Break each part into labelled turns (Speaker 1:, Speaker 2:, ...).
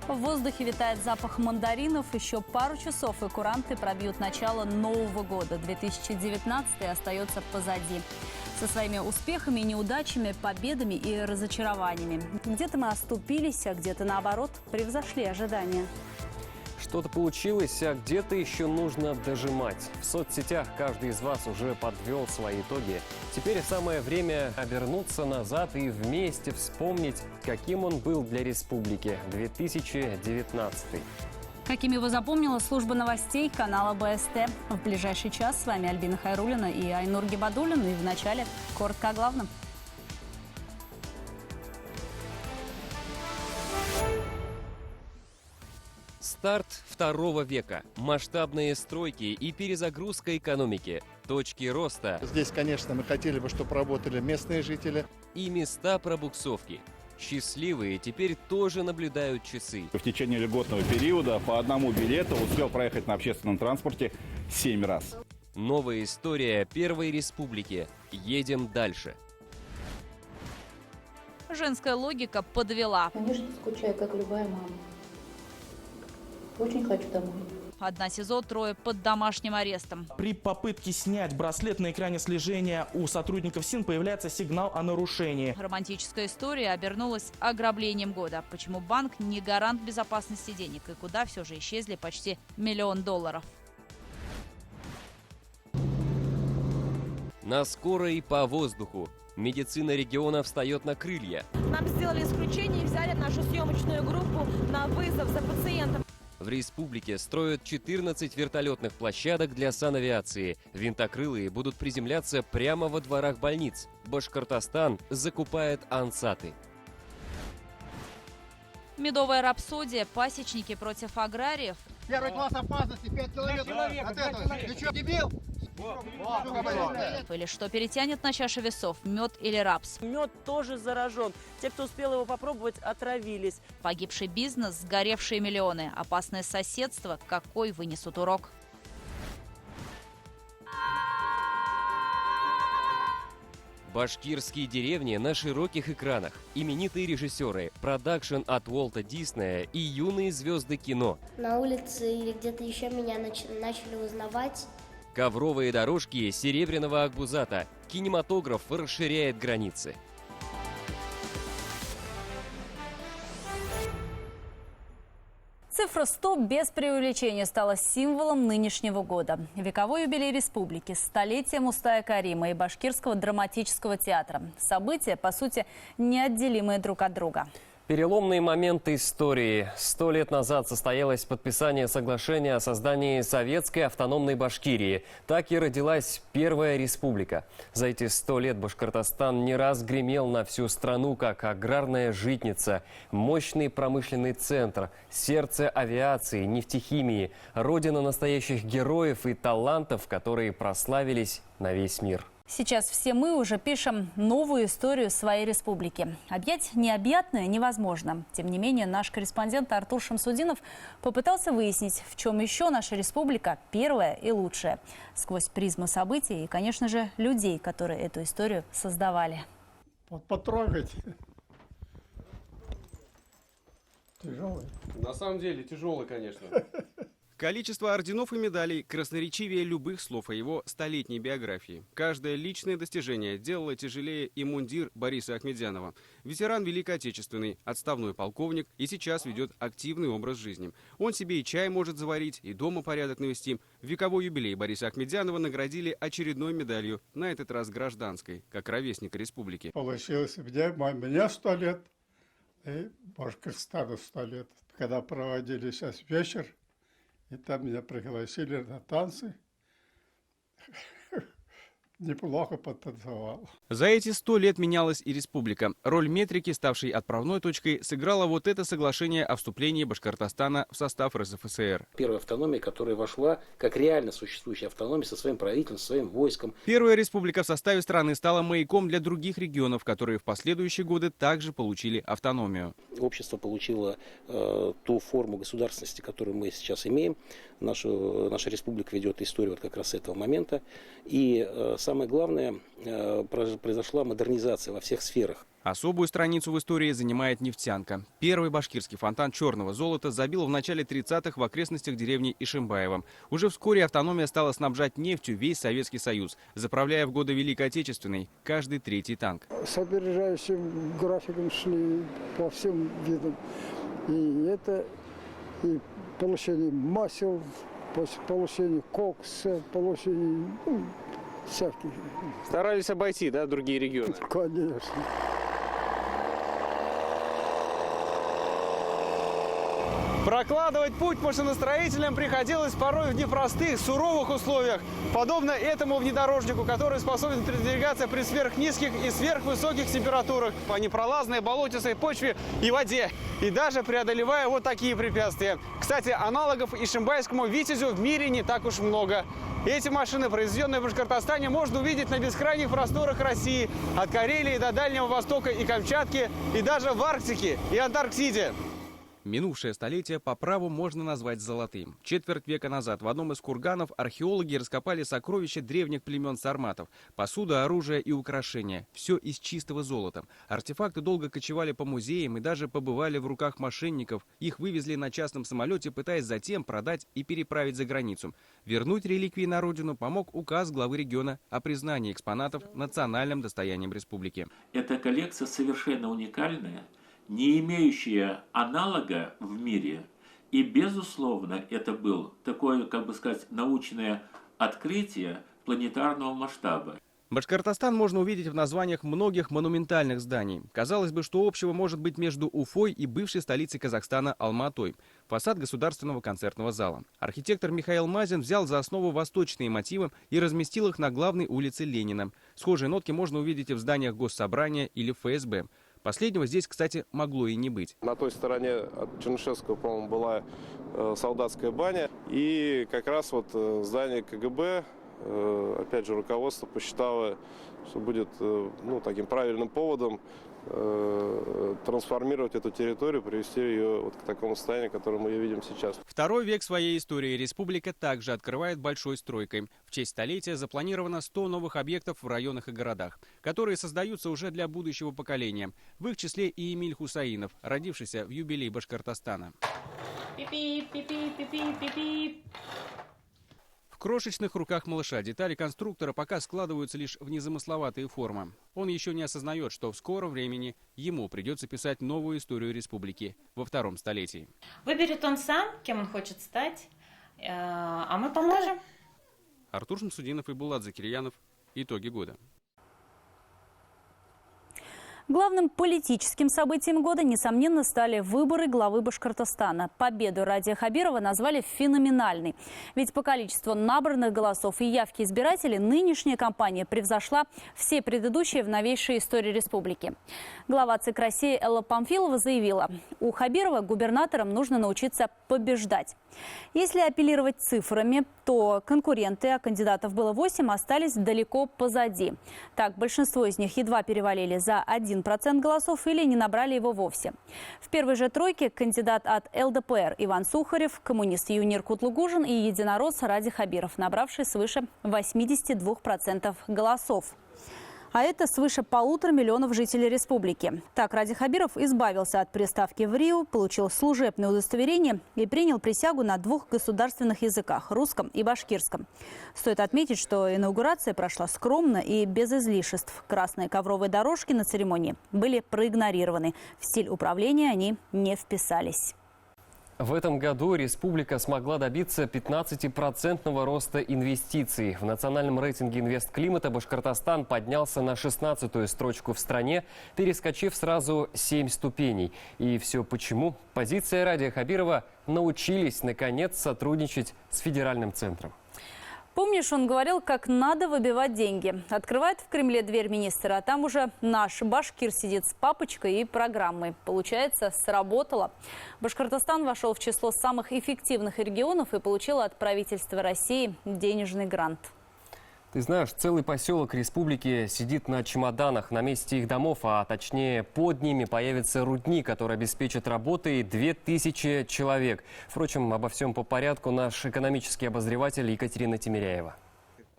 Speaker 1: В воздухе витает запах мандаринов. Еще пару часов и куранты пробьют начало Нового года. 2019 остается позади. Со своими успехами и неудачами, победами и разочарованиями. Где-то мы оступились, а где-то, наоборот, превзошли ожидания.
Speaker 2: Что-то получилось, а где-то еще нужно дожимать. В соцсетях каждый из вас уже подвел свои итоги. Теперь самое время обернуться назад и вместе вспомнить, каким он был для республики 2019.
Speaker 1: Каким его запомнила служба новостей канала БСТ. В ближайший час с вами Альбина Хайруллина и Айнур Гибадуллин. И вначале коротко о главном.
Speaker 2: Старт второго века, масштабные стройки и перезагрузка экономики, точки роста.
Speaker 3: Здесь, конечно, мы хотели бы, чтобы работали местные жители.
Speaker 2: И места пробуксовки. Счастливые теперь тоже наблюдают часы.
Speaker 4: В течение льготного периода по одному билету успел проехать на общественном транспорте 7 раз.
Speaker 2: Новая история Первой Республики. Едем дальше.
Speaker 1: Женская логика подвела.
Speaker 5: Конечно, скучаю, как любая мама. Очень хочу домой.
Speaker 1: Одна СИЗО, трое под домашним арестом.
Speaker 6: При попытке снять браслет на экране слежения у сотрудников СИН появляется сигнал о нарушении.
Speaker 1: Романтическая история обернулась ограблением года. Почему банк не гарант безопасности денег и куда все же исчезли почти $1 миллион?
Speaker 2: На скорой по воздуху. Медицина региона встает на крылья.
Speaker 7: Нам сделали исключение и взяли нашу съемочную группу на вызов за пациентом.
Speaker 2: В республике строят 14 вертолетных площадок для санавиации. Винтокрылые будут приземляться прямо во дворах больниц. Башкортостан закупает ансаты.
Speaker 1: Медовая рапсодия, пасечники против аграриев.
Speaker 3: Первый класс опасности, 5 километров от этого. Ты что, дебил?
Speaker 1: Или что перетянет на чаше весов, мед или рапс.
Speaker 8: Мед тоже заражен. Те, кто успел его попробовать, отравились.
Speaker 1: Погибший бизнес, сгоревшие миллионы. Опасное соседство, какой вынесут урок.
Speaker 2: Башкирские деревни на широких экранах. Именитые режиссеры, продакшн от Уолта Диснея и юные звезды кино.
Speaker 9: На улице или где-то еще меня начали узнавать.
Speaker 2: Ковровые дорожки серебряного Акбузата. Кинематограф расширяет границы.
Speaker 1: Цифра 100 без преувеличения стала символом нынешнего года. Вековой юбилей республики, столетие Мустая Карима и Башкирского драматического театра. События, по сути, неотделимые друг от друга.
Speaker 2: Переломные моменты истории. 100 лет назад состоялось подписание соглашения о создании Советской автономной Башкирии. Так и родилась Первая Республика. За эти 100 лет Башкортостан не раз гремел на всю страну как аграрная житница, мощный промышленный центр, сердце авиации, нефтехимии, родина настоящих героев и талантов, которые прославились на весь мир.
Speaker 1: Сейчас все мы уже пишем новую историю своей республики. Объять необъятное невозможно. Тем не менее, наш корреспондент Артур Шамсудинов попытался выяснить, в чем еще наша республика первая и лучшая. Сквозь призму событий и, конечно же, людей, которые эту историю создавали.
Speaker 3: Потрогать. Тяжелый.
Speaker 10: На самом деле тяжелый, конечно.
Speaker 11: Количество орденов и медалей красноречивее любых слов о его столетней биографии. Каждое личное достижение делало тяжелее и мундир Бориса Ахмедзянова. Ветеран Великой Отечественной, отставной полковник и сейчас ведет активный образ жизни. Он себе и чай может заварить, и дома порядок навести. В вековой юбилей Бориса Ахмедзянова наградили очередной медалью, на этот раз гражданской, как ровесника республики.
Speaker 3: Получилось мне 100 лет и Башкортостану 100 лет. Когда проводили сейчас вечер, и там меня пригласили на танцы. Неплохо потанцевал.
Speaker 11: За эти 100 лет менялась и республика. Роль метрики, ставшей отправной точкой, сыграло вот это соглашение о вступлении Башкортостана в состав РСФСР.
Speaker 12: Первая автономия, которая вошла как реально существующая автономия со своим правительством, со своим войском.
Speaker 11: Первая республика в составе страны стала маяком для других регионов, которые в последующие годы также получили автономию.
Speaker 12: Общество получило ту форму государственности, которую мы сейчас имеем. Наша республика ведет историю вот как раз с этого момента. И самое главное, произошла модернизация во всех сферах.
Speaker 11: Особую страницу в истории занимает нефтянка. Первый башкирский фонтан черного золота забил в начале 30-х в окрестностях деревни Ишимбаева. Уже вскоре автономия стала снабжать нефтью весь Советский Союз, заправляя в годы Великой Отечественной каждый третий танк.
Speaker 3: С опережающим графиком шли по всем видам. И это и получение масел, получение кокса, получение всяких.
Speaker 10: Старались обойти, да, другие регионы?
Speaker 3: Конечно.
Speaker 11: Прокладывать путь машиностроителям приходилось порой в непростых, суровых условиях. Подобно этому внедорожнику, который способен передвигаться при сверхнизких и сверхвысоких температурах по непролазной болотистой почве и воде. И даже преодолевая вот такие препятствия. Кстати, аналогов ишимбайскому «Витязю» в мире не так уж много. Эти машины, произведенные в Башкортостане, можно увидеть на бескрайних просторах России. От Карелии до Дальнего Востока и Камчатки, и даже в Арктике и Антарктиде. Минувшее столетие по праву можно назвать золотым. Четверть века назад в одном из курганов археологи раскопали сокровища древних племен сарматов. Посуда, оружие и украшения. Все из чистого золота. Артефакты долго кочевали по музеям и даже побывали в руках мошенников. Их вывезли на частном самолете, пытаясь затем продать и переправить за границу. Вернуть реликвии на родину помог указ главы региона о признании экспонатов национальным достоянием республики.
Speaker 13: Эта коллекция совершенно уникальная, не имеющая аналога в мире. И, безусловно, это был такое, как бы сказать, научное открытие планетарного масштаба.
Speaker 11: Башкортостан можно увидеть в названиях многих монументальных зданий. Казалось бы, что общего может быть между Уфой и бывшей столицей Казахстана Алматой. Фасад Государственного концертного зала. Архитектор Михаил Мазин взял за основу восточные мотивы и разместил их на главной улице Ленина. Схожие нотки можно увидеть и в зданиях Госсобрания или ФСБ. Последнего здесь, кстати, могло и не быть.
Speaker 10: На той стороне от Чернышевского, по-моему, была солдатская баня. И как раз вот здание КГБ, опять же, руководство посчитало, что будет таким правильным поводом трансформировать эту территорию, привести ее вот к такому состоянию, которое мы ее видим сейчас.
Speaker 11: Второй век своей истории республика также открывает большой стройкой. В честь столетия запланировано 100 новых объектов в районах и городах, которые создаются уже для будущего поколения. В их числе и Эмиль Хусаинов, родившийся в юбилей Башкортостана. В крошечных руках малыша детали конструктора пока складываются лишь в незамысловатые формы. Он еще не осознает, что в скором времени ему придется писать новую историю республики во втором столетии.
Speaker 5: Выберет он сам, кем он хочет стать, а мы поможем.
Speaker 11: Артур Шамсудинов и Булат Закирьянов. Итоги года.
Speaker 1: Главным политическим событием года, несомненно, стали выборы главы Башкортостана. Победу Радия Хабирова назвали феноменальной. Ведь по количеству набранных голосов и явки избирателей нынешняя кампания превзошла все предыдущие в новейшей истории республики. Глава ЦИК России Элла Памфилова заявила, у Хабирова губернаторам нужно научиться побеждать. Если апеллировать цифрами, то конкуренты, а кандидатов было 8, остались далеко позади. Так, большинство из них едва перевалили за 1% голосов или не набрали его вовсе. В первой же тройке кандидат от ЛДПР Иван Сухарев, коммунист Юнир Кутлугужин и единорос Ради Хабиров, набравший свыше 82% голосов. А это свыше 1,5 миллиона жителей республики. Так, Ради Хабиров избавился от приставки в Рио, получил служебное удостоверение и принял присягу на 2 государственных языках – русском и башкирском. Стоит отметить, что инаугурация прошла скромно и без излишеств. Красные ковровые дорожки на церемонии были проигнорированы. В стиль управления они не вписались.
Speaker 2: В этом году республика смогла добиться 15% роста инвестиций. В национальном рейтинге «Инвестклимата» Башкортостан поднялся на 16-ю строчку в стране, перескочив сразу 7 ступеней. И все почему? Позиция Радия Хабирова: научились, наконец, сотрудничать с федеральным центром.
Speaker 1: Помнишь, он говорил, как надо выбивать деньги. Открывает в Кремле дверь министра, а там уже наш башкир сидит с папочкой и программой. Получается, сработало. Башкортостан вошел в число самых эффективных регионов и получил от правительства России денежный грант.
Speaker 2: Ты знаешь, целый поселок республики сидит на чемоданах. На месте их домов, а точнее под ними, появится рудник, который обеспечит работой 2000 человек. Впрочем, обо всем по порядку наш экономический обозреватель Екатерина Тимиряева.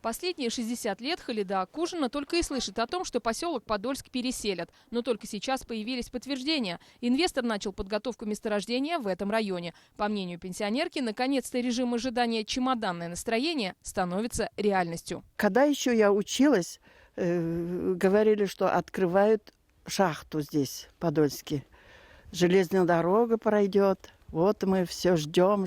Speaker 14: Последние 60 лет Халида Акужина только и слышит о том, что поселок Подольск переселят. Но только сейчас появились подтверждения. Инвестор начал подготовку месторождения в этом районе. По мнению пенсионерки, наконец-то режим ожидания «чемоданное настроение» становится реальностью.
Speaker 15: Когда еще я училась, говорили, что открывают шахту здесь, в Подольске. Железная дорога пройдет. Вот мы все ждем,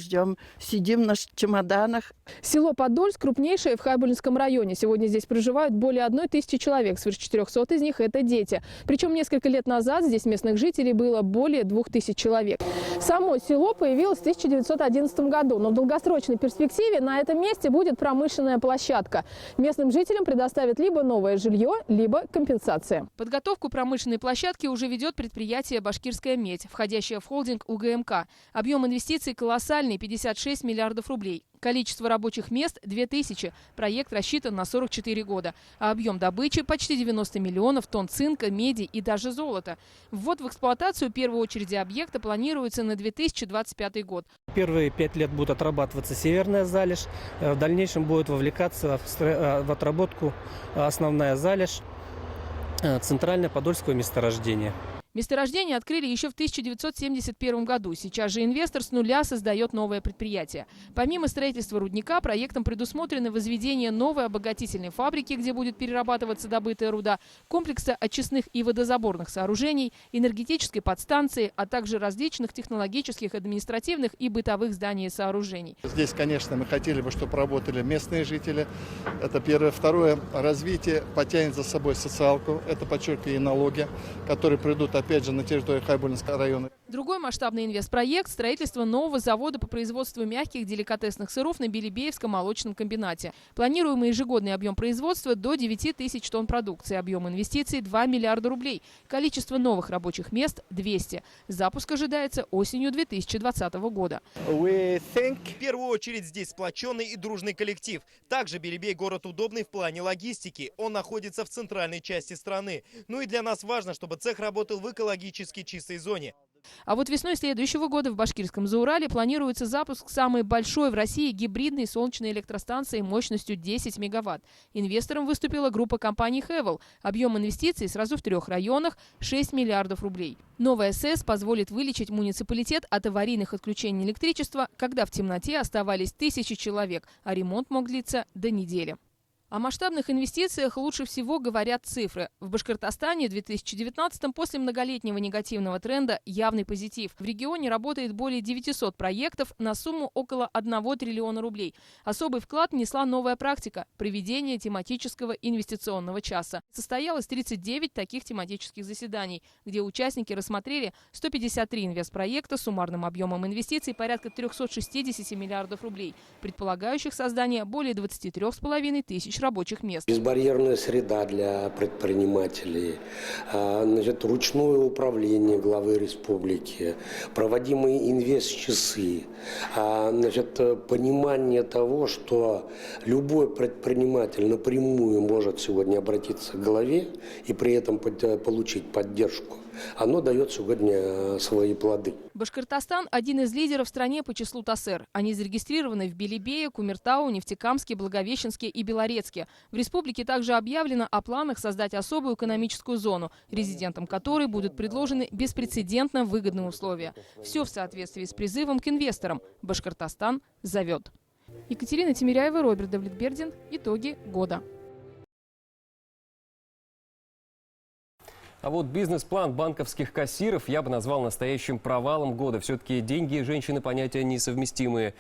Speaker 15: сидим на чемоданах.
Speaker 14: Село Подольск крупнейшее в Хайбулинском районе. Сегодня здесь проживают более 1000 человек. Свыше 400 из них – это дети. Причем несколько лет назад здесь местных жителей было более 2000 человек. Само село появилось в 1911 году. Но в долгосрочной перспективе на этом месте будет промышленная площадка. Местным жителям предоставят либо новое жилье, либо компенсация. Подготовку промышленной площадки уже ведет предприятие «Башкирская медь», входящее в холдинг УГМК. Объем инвестиций колоссальный – 56 миллиардов рублей. Количество рабочих мест – 2000. Проект рассчитан на 44 года. А объем добычи – почти 90 миллионов тонн цинка, меди и даже золота. Ввод в эксплуатацию первой очереди объекта планируется на 2025 год.
Speaker 16: Первые 5 лет будет отрабатываться северная залежь. В дальнейшем будет вовлекаться в отработку основная залежь центральное подольского месторождения.
Speaker 14: Месторождение открыли еще в 1971 году. Сейчас же инвестор с нуля создает новое предприятие. Помимо строительства рудника, проектом предусмотрено возведение новой обогатительной фабрики, где будет перерабатываться добытая руда, комплекса очистных и водозаборных сооружений, энергетической подстанции, а также различных технологических, административных и бытовых зданий и сооружений.
Speaker 17: Здесь, конечно, мы хотели бы, чтобы работали местные жители. Это первое. Второе. Развитие потянет за собой социалку. Это, подчеркиваю, и налоги, которые придут опять же на территории Хайбулинского района.
Speaker 14: Другой масштабный инвестпроект – строительство нового завода по производству мягких деликатесных сыров на Белебеевском молочном комбинате. Планируемый ежегодный объем производства – до 9000 тонн продукции. Объем инвестиций – 2 миллиарда рублей. Количество новых рабочих мест – 200. Запуск ожидается осенью 2020 года.
Speaker 18: В первую очередь здесь сплоченный и дружный коллектив. Также Белебей – город удобный в плане логистики. Он находится в центральной части страны. Ну и для нас важно, чтобы цех работал в экологически чистой зоне.
Speaker 14: А вот весной следующего года в Башкирском Заурале планируется запуск самой большой в России гибридной солнечной электростанции мощностью 10 мегаватт. Инвестором выступила группа компаний «Хэвел». Объем инвестиций сразу в 3 районах – 6 миллиардов рублей. Новая СЭС позволит вылечить муниципалитет от аварийных отключений электричества, когда в темноте оставались тысячи человек, а ремонт мог длиться до недели. О масштабных инвестициях лучше всего говорят цифры. В Башкортостане в 2019-м после многолетнего негативного тренда явный позитив. В регионе работает более 900 проектов на сумму около 1 триллиона рублей. Особый вклад внесла новая практика – проведение тематического инвестиционного часа. Состоялось 39 таких тематических заседаний, где участники рассмотрели 153 инвестпроекта с суммарным объемом инвестиций порядка 360 миллиардов рублей, предполагающих создание более 23,5 тысяч рабочих мест.
Speaker 12: Безбарьерная среда для предпринимателей, ручное управление главы республики, проводимые инвест-часы, понимание того, что любой предприниматель напрямую может сегодня обратиться к главе и при этом получить поддержку. Оно дает сегодня свои плоды.
Speaker 14: Башкортостан – один из лидеров в стране по числу ТАСЭР. Они зарегистрированы в Белебее, Кумертау, Нефтекамске, Благовещенске и Белорецке. В республике также объявлено о планах создать особую экономическую зону, резидентам которой будут предложены беспрецедентно выгодные условия. Все в соответствии с призывом к инвесторам. Башкортостан зовет. Екатерина Тимиряева, Роберт Давлетбердин. Итоги года.
Speaker 2: А вот бизнес-план банковских кассиров я бы назвал настоящим провалом года. Все-таки деньги и женщины понятия несовместимые.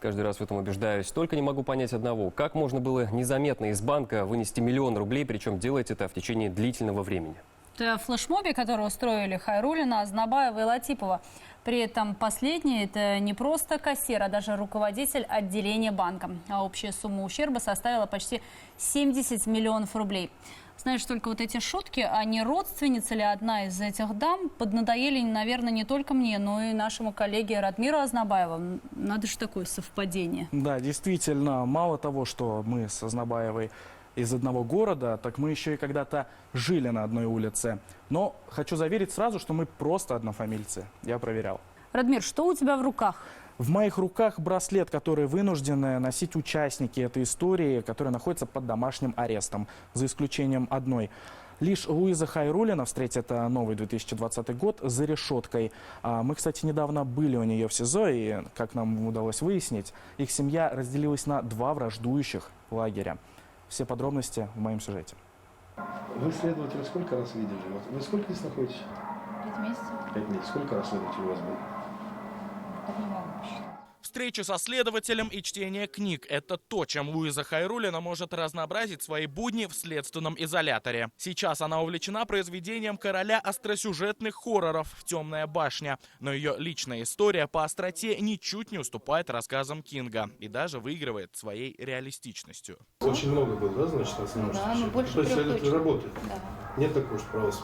Speaker 2: Каждый раз в этом убеждаюсь. Только не могу понять одного. Как можно было незаметно из банка вынести 1 000 000 рублей, причем делать это в течение длительного времени?
Speaker 1: Это флешмобе, который устроили Хайруллина, Азнабаева и Латипова. При этом последний – это не просто кассир, а даже руководитель отделения банка. А общая сумма ущерба составила почти 70 миллионов рублей. Знаешь, только вот эти шутки, а не родственница ли одна из этих дам, поднадоели, наверное, не только мне, но и нашему коллеге Радмиру Азнабаеву. Надо же такое совпадение.
Speaker 6: Да, действительно, мало того, что мы с Азнабаевой из одного города, так мы еще и когда-то жили на одной улице. Но хочу заверить сразу, что мы просто однофамильцы. Я проверял.
Speaker 1: Радмир, что у тебя в руках?
Speaker 6: В моих руках браслет, который вынуждены носить участники этой истории, которые находятся под домашним арестом, за исключением одной. Лишь Луиза Хайруллина встретит новый 2020 год за решеткой. Мы, кстати, недавно были у нее в СИЗО, и, как нам удалось выяснить, их семья разделилась на 2 враждующих лагеря. Все подробности в моем сюжете.
Speaker 19: Вы следователя сколько раз видели? Вы сколько здесь находитесь?
Speaker 20: 5 месяцев.
Speaker 19: 5 месяцев. Сколько раз следователь у вас был?
Speaker 20: Так не могу посчитать.
Speaker 21: Встреча со следователем и чтение книг – это то, чем Луиза Хайруллина может разнообразить свои будни в следственном изоляторе. Сейчас она увлечена произведением короля остросюжетных хорроров «Темная башня». Но ее личная история по остроте ничуть не уступает рассказам Кинга и даже выигрывает своей реалистичностью.
Speaker 19: Очень много было, да, значит, основных
Speaker 20: Да, ну больше
Speaker 19: 3
Speaker 20: точно.
Speaker 19: следователь работает?
Speaker 20: Да.
Speaker 19: Нет такого, что про вас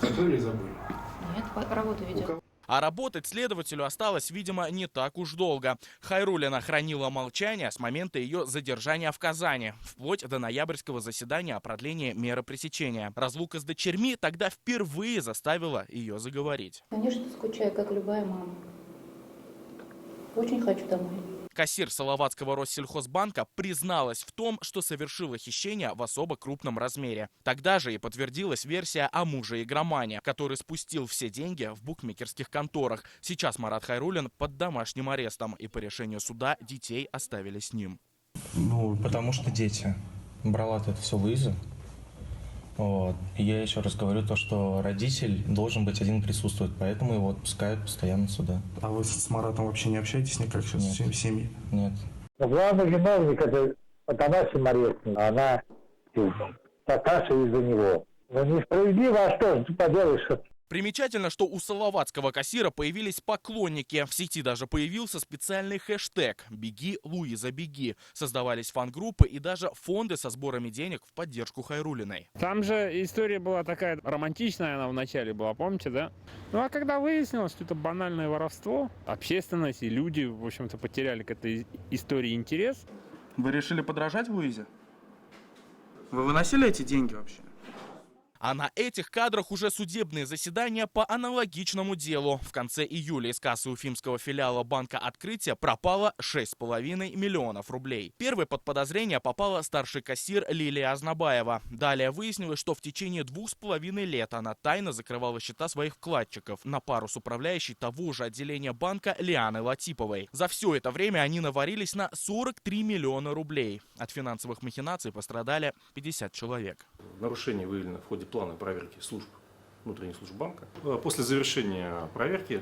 Speaker 19: закрыли и забыли?
Speaker 20: Нет, работу ведет.
Speaker 21: А работать следователю осталось, видимо, не так уж долго. Хайруллина хранила молчание с момента ее задержания в Казани, вплоть до ноябрьского заседания о продлении меры пресечения. Разлука с дочерьми тогда впервые заставила ее заговорить.
Speaker 20: Конечно, скучаю, как любая мама. Очень хочу домой.
Speaker 21: Кассир Салаватского Россельхозбанка призналась в том, что совершила хищение в особо крупном размере. Тогда же и подтвердилась версия о муже-игромане, который спустил все деньги в букмекерских конторах. Сейчас Марат Хайруллин под домашним арестом, и по решению суда детей оставили с ним.
Speaker 22: Ну, потому что дети. Брала-то это все Луиза. Вот. И я еще раз говорю то, что родитель должен быть один присутствовать, поэтому его отпускают постоянно сюда.
Speaker 6: А вы с Маратом вообще не общаетесь никак сейчас в семье?
Speaker 22: Нет.
Speaker 23: Главный виновник это Атанасий Марьевна, она Таташа из-за него. Но несправедливо, а что поделаешь?
Speaker 21: Примечательно, что у салаватского кассира появились поклонники. В сети даже появился специальный хэштег «Беги, Луиза, беги». Создавались фан-группы и даже фонды со сборами денег в поддержку Хайруллиной.
Speaker 24: Там же история была такая романтичная, она вначале была, помните, да? Ну а когда выяснилось, что это банальное воровство, общественность и люди, в общем-то, потеряли к этой истории интерес.
Speaker 6: Вы решили подражать Луизе? Вы выносили эти деньги вообще?
Speaker 21: А на этих кадрах уже судебные заседания по аналогичному делу. В конце июля из кассы уфимского филиала банка «Открытие» пропало 6,5 миллионов рублей. Первой под подозрение попала старший кассир Лилия Азнабаева. Далее выяснилось, что в течение 2,5 лет она тайно закрывала счета своих вкладчиков на пару с управляющей того же отделения банка Лианой Латиповой. За все это время они наварились на 43 миллиона рублей. От финансовых махинаций пострадали 50 человек.
Speaker 25: Нарушение выявлено в ходе плана проверки служб, внутренних служб банка. После завершения проверки,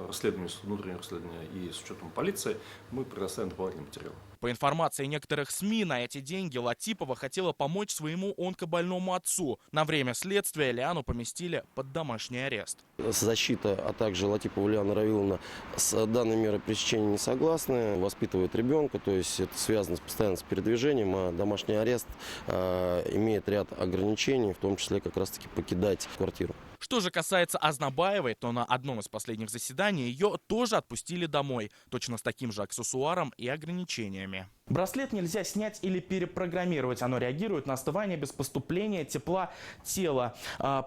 Speaker 25: расследования, внутреннего расследования и с учетом полиции, мы предоставим дополнительные материалы.
Speaker 21: По информации некоторых СМИ, на эти деньги Латипова хотела помочь своему онкобольному отцу. На время следствия Лиану поместили под домашний арест.
Speaker 26: Защита, а также Латипова Лиана Равиловна с данной мерой пресечения не согласны. Воспитывает ребенка, то есть это связано постоянно с передвижением, а домашний арест имеет ряд ограничений, в том числе как раз-таки покидать квартиру.
Speaker 21: Что же касается Азнабаевой, то на одном из последних заседаний ее тоже отпустили домой, точно с таким же аксессуаром и ограничениями.
Speaker 6: Браслет нельзя снять или перепрограммировать. Оно реагирует на остывание без поступления тепла тела.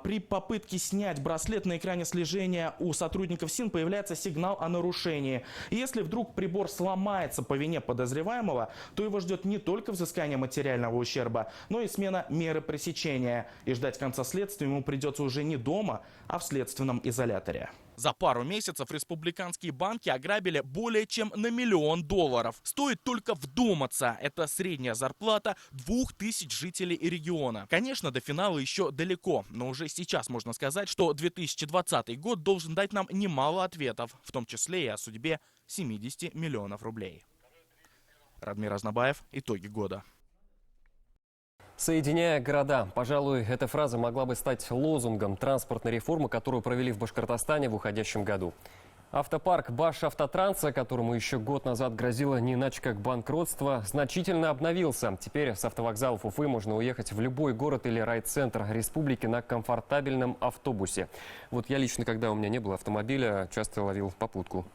Speaker 6: При попытке снять браслет на экране слежения у сотрудников СИН появляется сигнал о нарушении. И если вдруг прибор сломается по вине подозреваемого, то его ждет не только взыскание материального ущерба, но и смена меры пресечения. И ждать конца следствия ему придется уже не дома, а в следственном изоляторе.
Speaker 21: За пару месяцев республиканские банки ограбили более чем на $1 миллион. Стоит только вдуматься. Это средняя зарплата 2000 жителей региона. Конечно, до финала еще далеко, но уже сейчас можно сказать, что 2020 год должен дать нам немало ответов, в том числе и о судьбе 70 миллионов рублей. Радмир Азнабаев. Итоги года.
Speaker 2: Соединяя города. Пожалуй, эта фраза могла бы стать лозунгом транспортной реформы, которую провели в Башкортостане в уходящем году. Автопарк Башавтотранса, которому еще год назад грозило не иначе как банкротство, значительно обновился. Теперь с автовокзалов Уфы можно уехать в любой город или райцентр республики на комфортабельном автобусе. Вот я лично, когда у меня не было автомобиля, часто ловил попутку.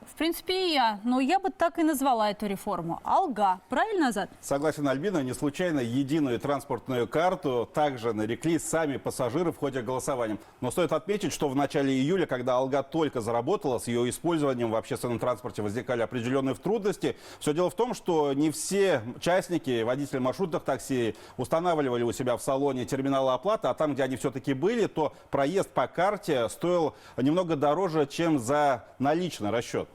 Speaker 1: В принципе, и я. Но я бы так и назвала эту реформу. Алга. Правильно, Азат?
Speaker 3: Согласен, Альбина, не случайно единую транспортную карту также нарекли сами пассажиры в ходе голосования. Но стоит отметить, что в начале июля, когда Алга только заработала, с ее использованием в общественном транспорте возникали определенные трудности. Все дело в том, что не все участники, водители маршрутных такси устанавливали у себя в салоне терминалы оплаты, а там, где они все-таки были, то проезд по карте стоил немного дороже, чем за наличный расчет.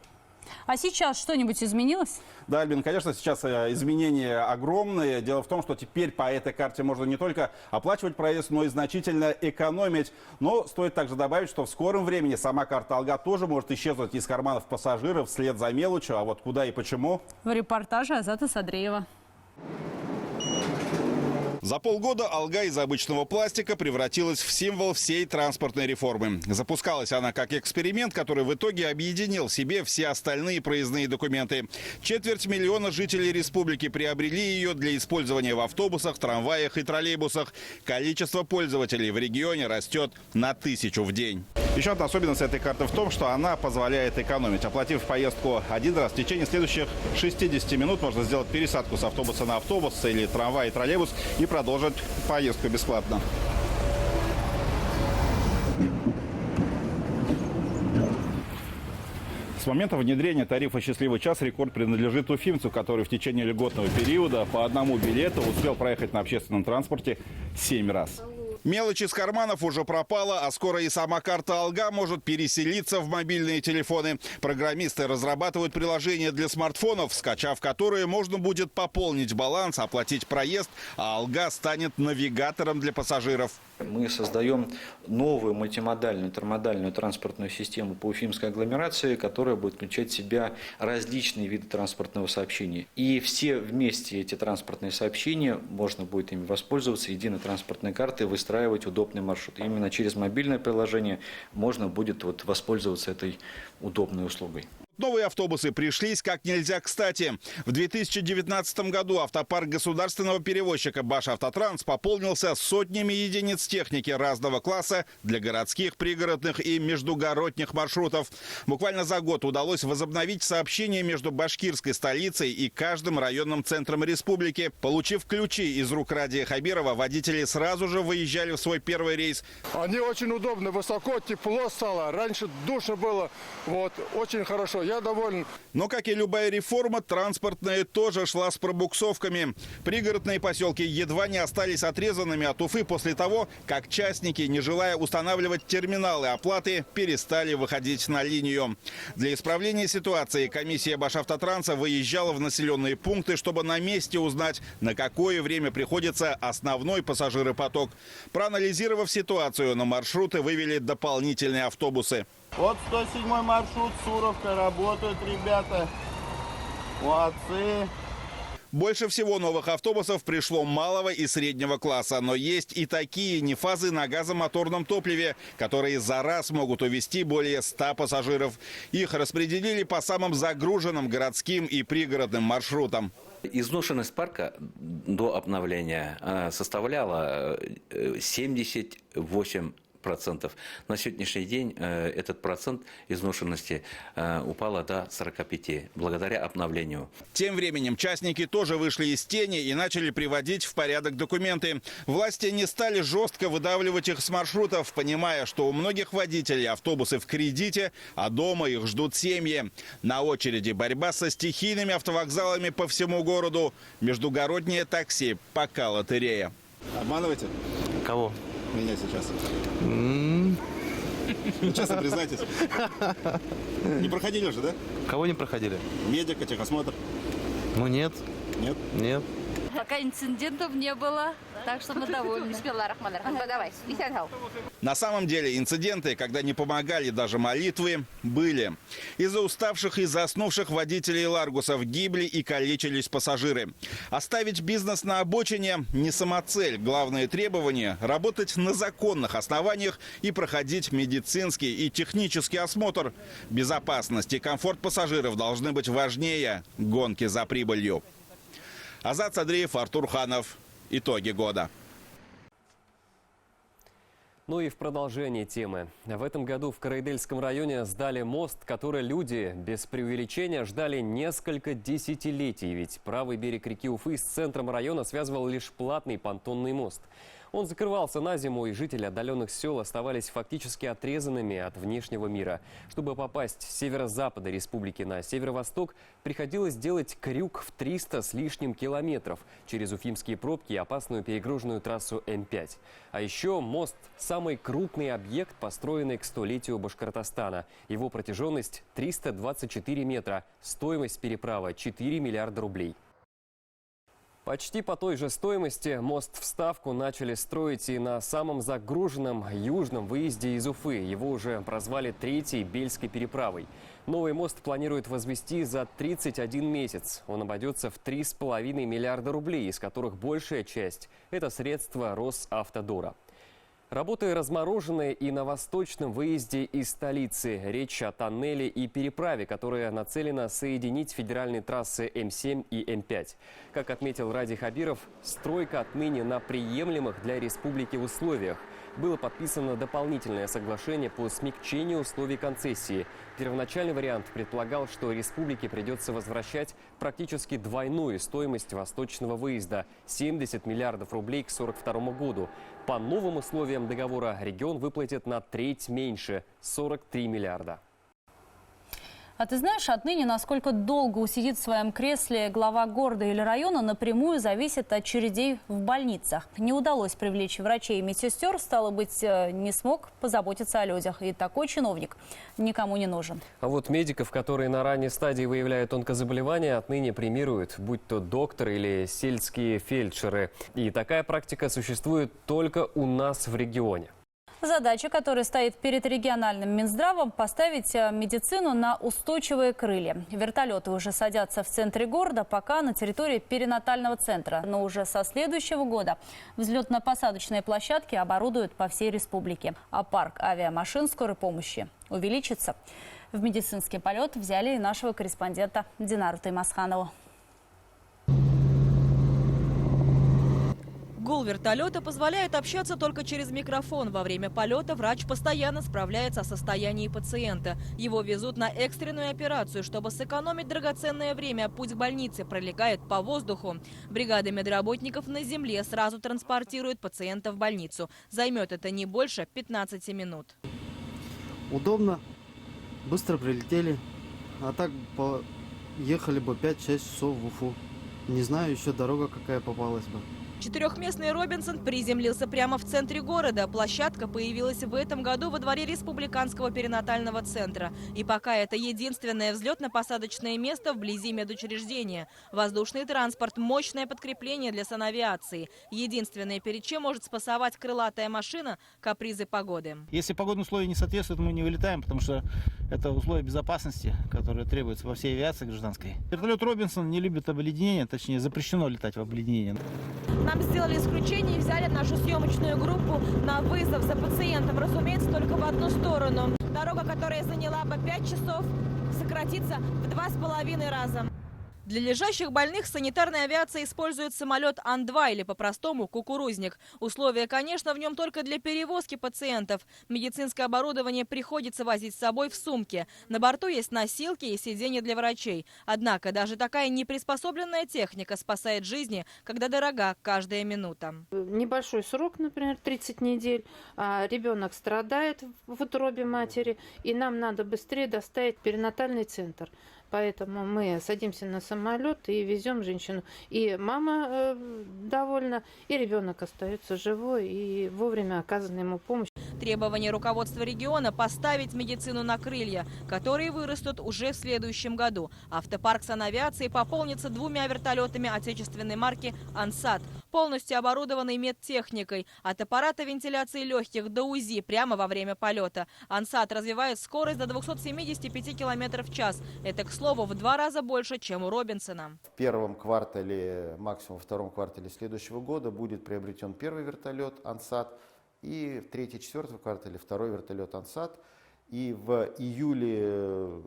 Speaker 1: А сейчас что-нибудь изменилось?
Speaker 3: Да, Альбин, конечно, сейчас изменения огромные. Дело в том, что теперь по этой карте можно не только оплачивать проезд, но и значительно экономить. Но стоит также добавить, что в скором времени сама карта Алга тоже может исчезнуть из карманов пассажиров вслед за мелочью. А вот куда и почему?
Speaker 1: В репортаже Азата Садреева.
Speaker 4: За полгода Алга из обычного пластика превратилась в символ всей транспортной реформы. Запускалась она как эксперимент, который в итоге объединил в себе все остальные проездные документы. 250 000 жителей республики приобрели ее для использования в автобусах, трамваях и троллейбусах. Количество пользователей в регионе растет на 1000 в день. Еще одна особенность этой карты в том, что она позволяет экономить. Оплатив поездку один раз, в течение следующих 60 минут можно сделать пересадку с автобуса на автобус или трамвай и троллейбус и продолжить поездку бесплатно. С момента внедрения тарифа «Счастливый час» рекорд принадлежит уфимцу, который в течение льготного периода по одному билету успел проехать на общественном транспорте 7 раз. Мелочь из карманов уже пропала, а скоро и сама карта Алга может переселиться в мобильные телефоны. Программисты разрабатывают приложения для смартфонов, скачав которые можно будет пополнить баланс, оплатить проезд, а Алга станет навигатором для пассажиров.
Speaker 7: Мы создаем новую мультимодальную, интермодальную транспортную систему по уфимской агломерации, которая будет включать в себя различные виды транспортного сообщения. И все вместе эти транспортные сообщения, можно будет ими воспользоваться, единой транспортной картой, выстраивать удобный маршрут. И именно через мобильное приложение можно будет воспользоваться этой удобной услугой.
Speaker 4: Новые автобусы пришлись как нельзя кстати. В 2019 году автопарк государственного перевозчика «Башавтотранс» пополнился сотнями единиц техники разного класса для городских, пригородных и междугородних маршрутов. Буквально за год удалось возобновить сообщение между башкирской столицей и каждым районным центром республики. Получив ключи из рук Радия Хабирова, водители сразу же выезжали в свой первый рейс.
Speaker 17: Они очень удобны, высоко, тепло стало. Раньше душно было. Очень хорошо. Я доволен.
Speaker 4: Но, как и любая реформа, транспортная тоже шла с пробуксовками. Пригородные поселки едва не остались отрезанными от Уфы после того, как частники, не желая устанавливать терминалы оплаты, перестали выходить на линию. Для исправления ситуации комиссия Башавтотранса выезжала в населенные пункты, чтобы на месте узнать, на какое время приходится основной пассажиропоток. Проанализировав ситуацию, на маршруты вывели дополнительные автобусы.
Speaker 8: Вот 107-й маршрут, Суровка, работают ребята. Молодцы.
Speaker 4: Больше всего новых автобусов пришло малого и среднего класса. Но есть и такие нефазы на газомоторном топливе, которые за раз могут увезти более 100 пассажиров. Их распределили по самым загруженным городским и пригородным маршрутам.
Speaker 9: Изношенность парка до обновления составляла 78%. На сегодняшний день этот процент изношенности упал до 45% благодаря обновлению.
Speaker 4: Тем временем частники тоже вышли из тени и начали приводить в порядок документы. Власти не стали жестко выдавливать их с маршрутов, понимая, что у многих водителей автобусы в кредите, а дома их ждут семьи. На очереди борьба со стихийными автовокзалами по всему городу. Междугороднее такси пока лотерея.
Speaker 3: Обманываете?
Speaker 9: Кого?
Speaker 3: Меня сейчас. Честно признайтесь. Не проходили же, да?
Speaker 9: Кого не проходили?
Speaker 3: Медика, техосмотр.
Speaker 9: Ну нет.
Speaker 3: Нет?
Speaker 9: Нет.
Speaker 13: Пока инцидентов не было, так что мы довольны. Давай,
Speaker 4: На самом деле инциденты, когда не помогали даже молитвы, были. Из-за уставших и заснувших водителей ларгусов гибли и калечились пассажиры. Оставить бизнес на обочине – не самоцель. Главное требование – работать на законных основаниях и проходить медицинский и технический осмотр. Безопасность и комфорт пассажиров должны быть важнее гонки за прибылью. Азат Садреев, Артур Ханов. Итоги года.
Speaker 2: Ну и в продолжение темы. В этом году в Караидельском районе сдали мост, который люди, без преувеличения, ждали несколько десятилетий. Ведь правый берег реки Уфы с центром района связывал лишь платный понтонный мост. Он закрывался на зиму, и жители отдаленных сел оставались фактически отрезанными от внешнего мира. Чтобы попасть с северо-запада республики на северо-восток, приходилось делать крюк в 300 с лишним километров через уфимские пробки и опасную перегруженную трассу М5. А еще мост – самый крупный объект, построенный к 100-летию Башкортостана. Его протяженность – 324 метра, стоимость переправы – 4 миллиарда рублей. Почти по той же стоимости мост-вставку начали строить и на самом загруженном южном выезде из Уфы. Его уже прозвали третьей Бельской переправой. Новый мост планируют возвести за 31 месяц. Он обойдется в 3,5 миллиарда рублей, из которых большая часть – это средства Росавтодора. Работы разморожены и на восточном выезде из столицы. Речь о тоннеле и переправе, которая нацелена соединить федеральные трассы М7 и М5. Как отметил Ради Хабиров, стройка отныне на приемлемых для республики условиях. Было подписано дополнительное соглашение по смягчению условий концессии. Первоначальный вариант предполагал, что республике придется возвращать практически двойную стоимость восточного выезда – 70 миллиардов рублей к 1942 году. По новым условиям договора регион выплатит на треть меньше – 43 миллиарда.
Speaker 1: А ты знаешь, отныне, насколько долго усидит в своем кресле глава города или района, напрямую зависит от очередей в больницах. Не удалось привлечь врачей и медсестер, стало быть, не смог позаботиться о людях. И такой чиновник никому не нужен.
Speaker 2: А вот медиков, которые на ранней стадии выявляют онкозаболевания, отныне премируют, будь то доктор или сельские фельдшеры. И такая практика существует только у нас в регионе.
Speaker 1: Задача, которая стоит перед региональным Минздравом – поставить медицину на устойчивые крылья. Вертолеты уже садятся в центре города, пока на территории перинатального центра. Но уже со следующего года взлетно-посадочные площадки оборудуют по всей республике. А парк авиамашин скорой помощи увеличится. В медицинский полет взяли и нашего корреспондента Динару Таймасханову.
Speaker 5: Гул вертолета позволяет общаться только через микрофон. Во время полета врач постоянно справляется о состоянии пациента. Его везут на экстренную операцию. Чтобы сэкономить драгоценное время, путь к больнице пролегает по воздуху. Бригада медработников на земле сразу транспортирует пациента в больницу. Займет это не больше 15 минут.
Speaker 10: Удобно, быстро прилетели. А так ехали бы 5-6 часов в Уфу. Не знаю, еще дорога какая попалась бы.
Speaker 5: Четырехместный Робинсон приземлился прямо в центре города. Площадка появилась в этом году во дворе Республиканского перинатального центра. И пока это единственное взлетно-посадочное место вблизи медучреждения. Воздушный транспорт – мощное подкрепление для санавиации. Единственное, перед чем может спасовать крылатая машина – капризы погоды.
Speaker 11: Если погодные условия не соответствуют, мы не вылетаем, потому что это условия безопасности, которые требуются во всей авиации гражданской. Вертолет Робинсон не любит обледенение, точнее запрещено летать в обледенение.
Speaker 5: Нам сделали исключение и взяли нашу съемочную группу на вызов за пациентом. Разумеется, только в одну сторону. Дорога, которая заняла бы 5 часов, сократится в 2,5 раза. Для лежащих больных санитарная авиация использует самолет Ан-2 или по-простому кукурузник. Условия, конечно, в нем только для перевозки пациентов. Медицинское оборудование приходится возить с собой в сумке. На борту есть носилки и сиденья для врачей. Однако даже такая неприспособленная техника спасает жизни, когда дорога каждая минута.
Speaker 15: Небольшой срок, например, 30 недель. Ребенок страдает в утробе матери, и нам надо быстрее доставить в перинатальный центр. Поэтому мы садимся на самолет и везем женщину. И мама довольна, и ребенок остается живой, и вовремя оказана ему помощь.
Speaker 5: Требование руководства региона – поставить медицину на крылья, которые вырастут уже в следующем году. Автопарк санавиации пополнится 2 вертолетами отечественной марки «Ансат», полностью оборудованной медтехникой. От аппарата вентиляции легких до УЗИ прямо во время полета. «Ансат» развивает скорость до 275 км в час. Это, к слову, в 2 раза больше, чем у Робинсона.
Speaker 16: В первом квартале, максимум в втором квартале следующего года будет приобретен первый вертолет «Ансат». И в 3-4 квартале второй вертолет «Ансат». И в июле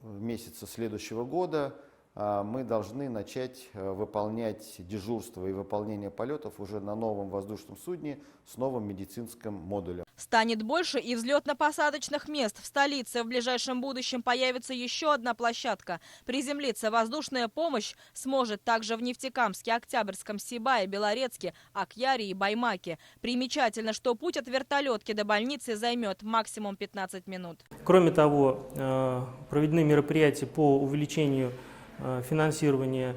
Speaker 16: месяца следующего года мы должны начать выполнять дежурство и выполнение полетов уже на новом воздушном судне с новым медицинским модулем.
Speaker 5: станет больше и взлетно-посадочных мест. В столице в ближайшем будущем появится еще одна площадка. Приземлиться воздушная помощь сможет также в Нефтекамске, Октябрьском, Сибае, Белорецке, Акьяре и Баймаке. Примечательно, что путь от вертолетки до больницы займет максимум 15 минут.
Speaker 12: Кроме того, проведены мероприятия по увеличению финансирования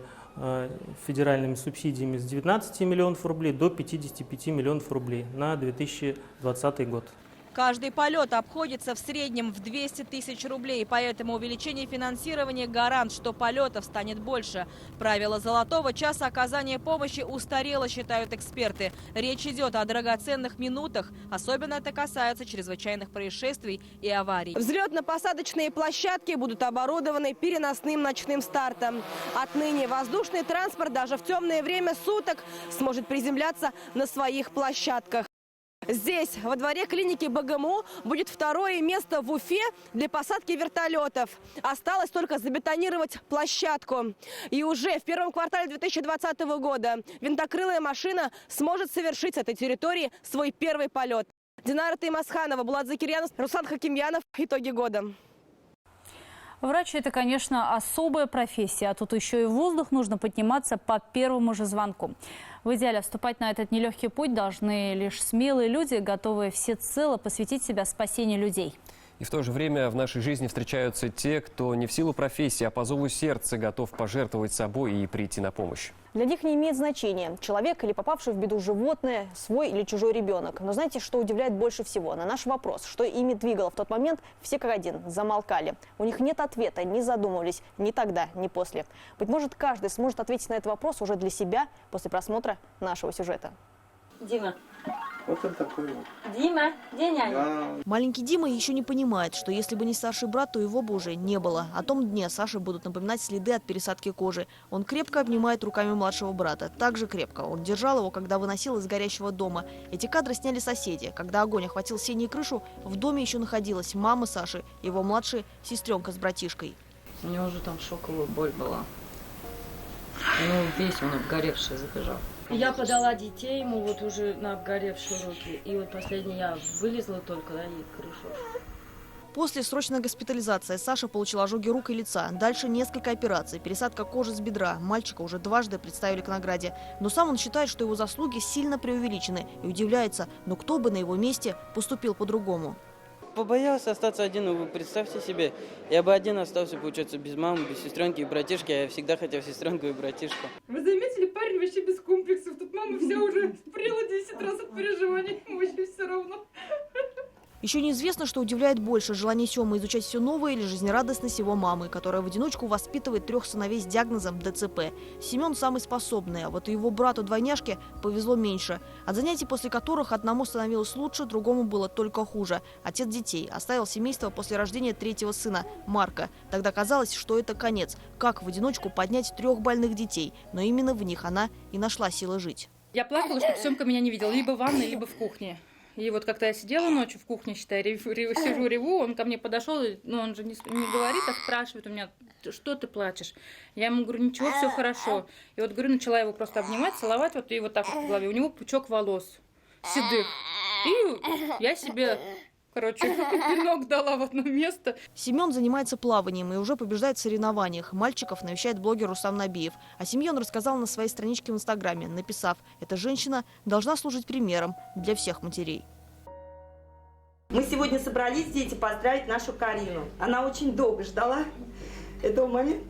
Speaker 12: федеральными субсидиями с 19 миллионов рублей до 55 миллионов рублей на 2020 год.
Speaker 5: Каждый полет обходится в среднем в 200 тысяч рублей, поэтому увеличение финансирования гарант, что полетов станет больше. Правило золотого часа оказания помощи устарело, считают эксперты. Речь идет о драгоценных минутах, особенно это касается чрезвычайных происшествий и аварий. Взлетно-посадочные площадки будут оборудованы переносным ночным стартом. Отныне воздушный транспорт даже в темное время суток сможет приземляться на своих площадках. Здесь, во дворе клиники БГМУ, будет второе место в Уфе для посадки вертолетов. Осталось только забетонировать площадку. И уже в первом квартале 2020 года винтокрылая машина сможет совершить с этой территории свой первый полет. Динара Таймасханова, Булат Закирьянов, Руслан Хакимьянов. Итоги года.
Speaker 1: Врач – это, конечно, особая профессия, а тут еще и в воздух нужно подниматься по первому же звонку. В идеале вступать на этот нелегкий путь должны лишь смелые люди, готовые всецело посвятить себя спасению людей.
Speaker 2: И в то же время в нашей жизни встречаются те, кто не в силу профессии, а по зову сердца готов пожертвовать собой и прийти на помощь.
Speaker 14: Для них не имеет значения, человек или попавший в беду животное, свой или чужой ребенок. Но знаете, что удивляет больше всего? На наш вопрос, что ими двигало в тот момент, все как один замолкали. У них нет ответа, не задумывались ни тогда, ни после. Быть может, каждый сможет ответить на этот вопрос уже для себя после просмотра нашего сюжета.
Speaker 18: Дима. Вот он такой вот. Дима, где няня? Да.
Speaker 14: Маленький Дима еще не понимает, что если бы не старший брат, то его бы уже не было. О том дне Саше будут напоминать следы от пересадки кожи. Он крепко обнимает руками младшего брата. Так же крепко он держал его, когда выносил из горящего дома. Эти кадры сняли соседи. Когда огонь охватил сень и крышу, в доме еще находилась мама Саши, его младшая сестренка с братишкой.
Speaker 18: У него уже там шоковая боль была. Ну, весь он обгоревший забежал. Я подала детей ему вот уже на обгоревшие руки. И вот последний я вылезла только, да, и крышу.
Speaker 14: После срочной госпитализации Саша получил ожоги рук и лица. Дальше несколько операций, пересадка кожи с бедра. Мальчика уже дважды представили к награде. Но сам он считает, что его заслуги сильно преувеличены. И удивляется, но кто бы на его месте поступил по-другому.
Speaker 19: Побоялся остаться один, вы представьте себе. Я бы один остался, получается, без мамы, без сестренки и братишки. А я всегда хотел сестренку и братишку.
Speaker 20: Вы заметили, парень вообще без комплексов. Тут мама вся уже спрела 10 раз от переживаний. Вообще все равно.
Speaker 14: Еще неизвестно, что удивляет больше – желание Семы изучать все новое или жизнерадостность его мамы, которая в одиночку воспитывает 3 сыновей с диагнозом ДЦП. Семен самый способный, а вот и его брату-двойняшке повезло меньше. От занятий, после которых одному становилось лучше, другому было только хуже. Отец детей оставил семейство после рождения 3-го сына, Марка. Тогда казалось, что это конец. Как в одиночку поднять 3 больных детей? Но именно в них она и нашла силы жить.
Speaker 20: Я плакала, чтобы Семка меня не видел. Либо в ванной, либо в кухне. И вот как-то я сидела ночью в кухне, считай, сижу, реву, он ко мне подошел, ну он же не говорит, а спрашивает у меня, что ты плачешь? Я ему говорю, ничего, все хорошо. И вот, говорю, начала его просто обнимать, целовать, вот и вот так вот по голове. У него пучок волос седых. И я себе, пинок дала в одно место.
Speaker 14: Семен занимается плаванием и уже побеждает в соревнованиях. Мальчиков навещает блогер Рустам Набиев. О семье он рассказал на своей страничке в Инстаграме, написав: «Эта женщина должна служить примером для всех матерей».
Speaker 22: Мы сегодня собрались, дети, поздравить нашу Карину. Она очень долго ждала этого момента.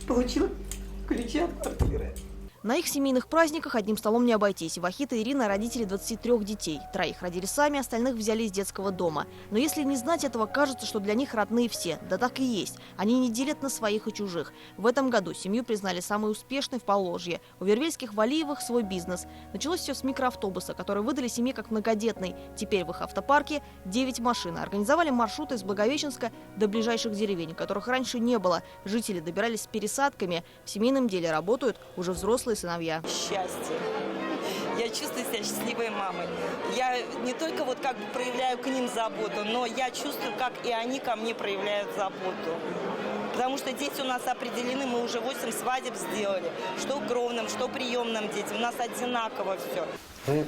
Speaker 22: Получила ключи от квартиры.
Speaker 14: На их семейных праздниках одним столом не обойтись. Вахит и Ирина – родители 23 детей. 3 родили сами, остальных взяли из детского дома. Но если не знать этого, кажется, что для них родные все. Да так и есть. Они не делят на своих и чужих. В этом году семью признали самой успешной в Поволжье. У Вервельских Валиевых свой бизнес. Началось все с микроавтобуса, который выдали семье как многодетный. Теперь в их автопарке 9 машин. Организовали маршруты из Благовещенска до ближайших деревень, которых раньше не было. Жители добирались с пересадками. В семейном деле работают уже взрослые сыновья.
Speaker 22: Счастье. Я чувствую себя счастливой мамой. Я не только проявляю к ним заботу, но я чувствую, как и они ко мне проявляют заботу. Потому что дети у нас определены, мы уже 8 свадеб сделали. Что кровным, что приемным детям. У нас одинаково все.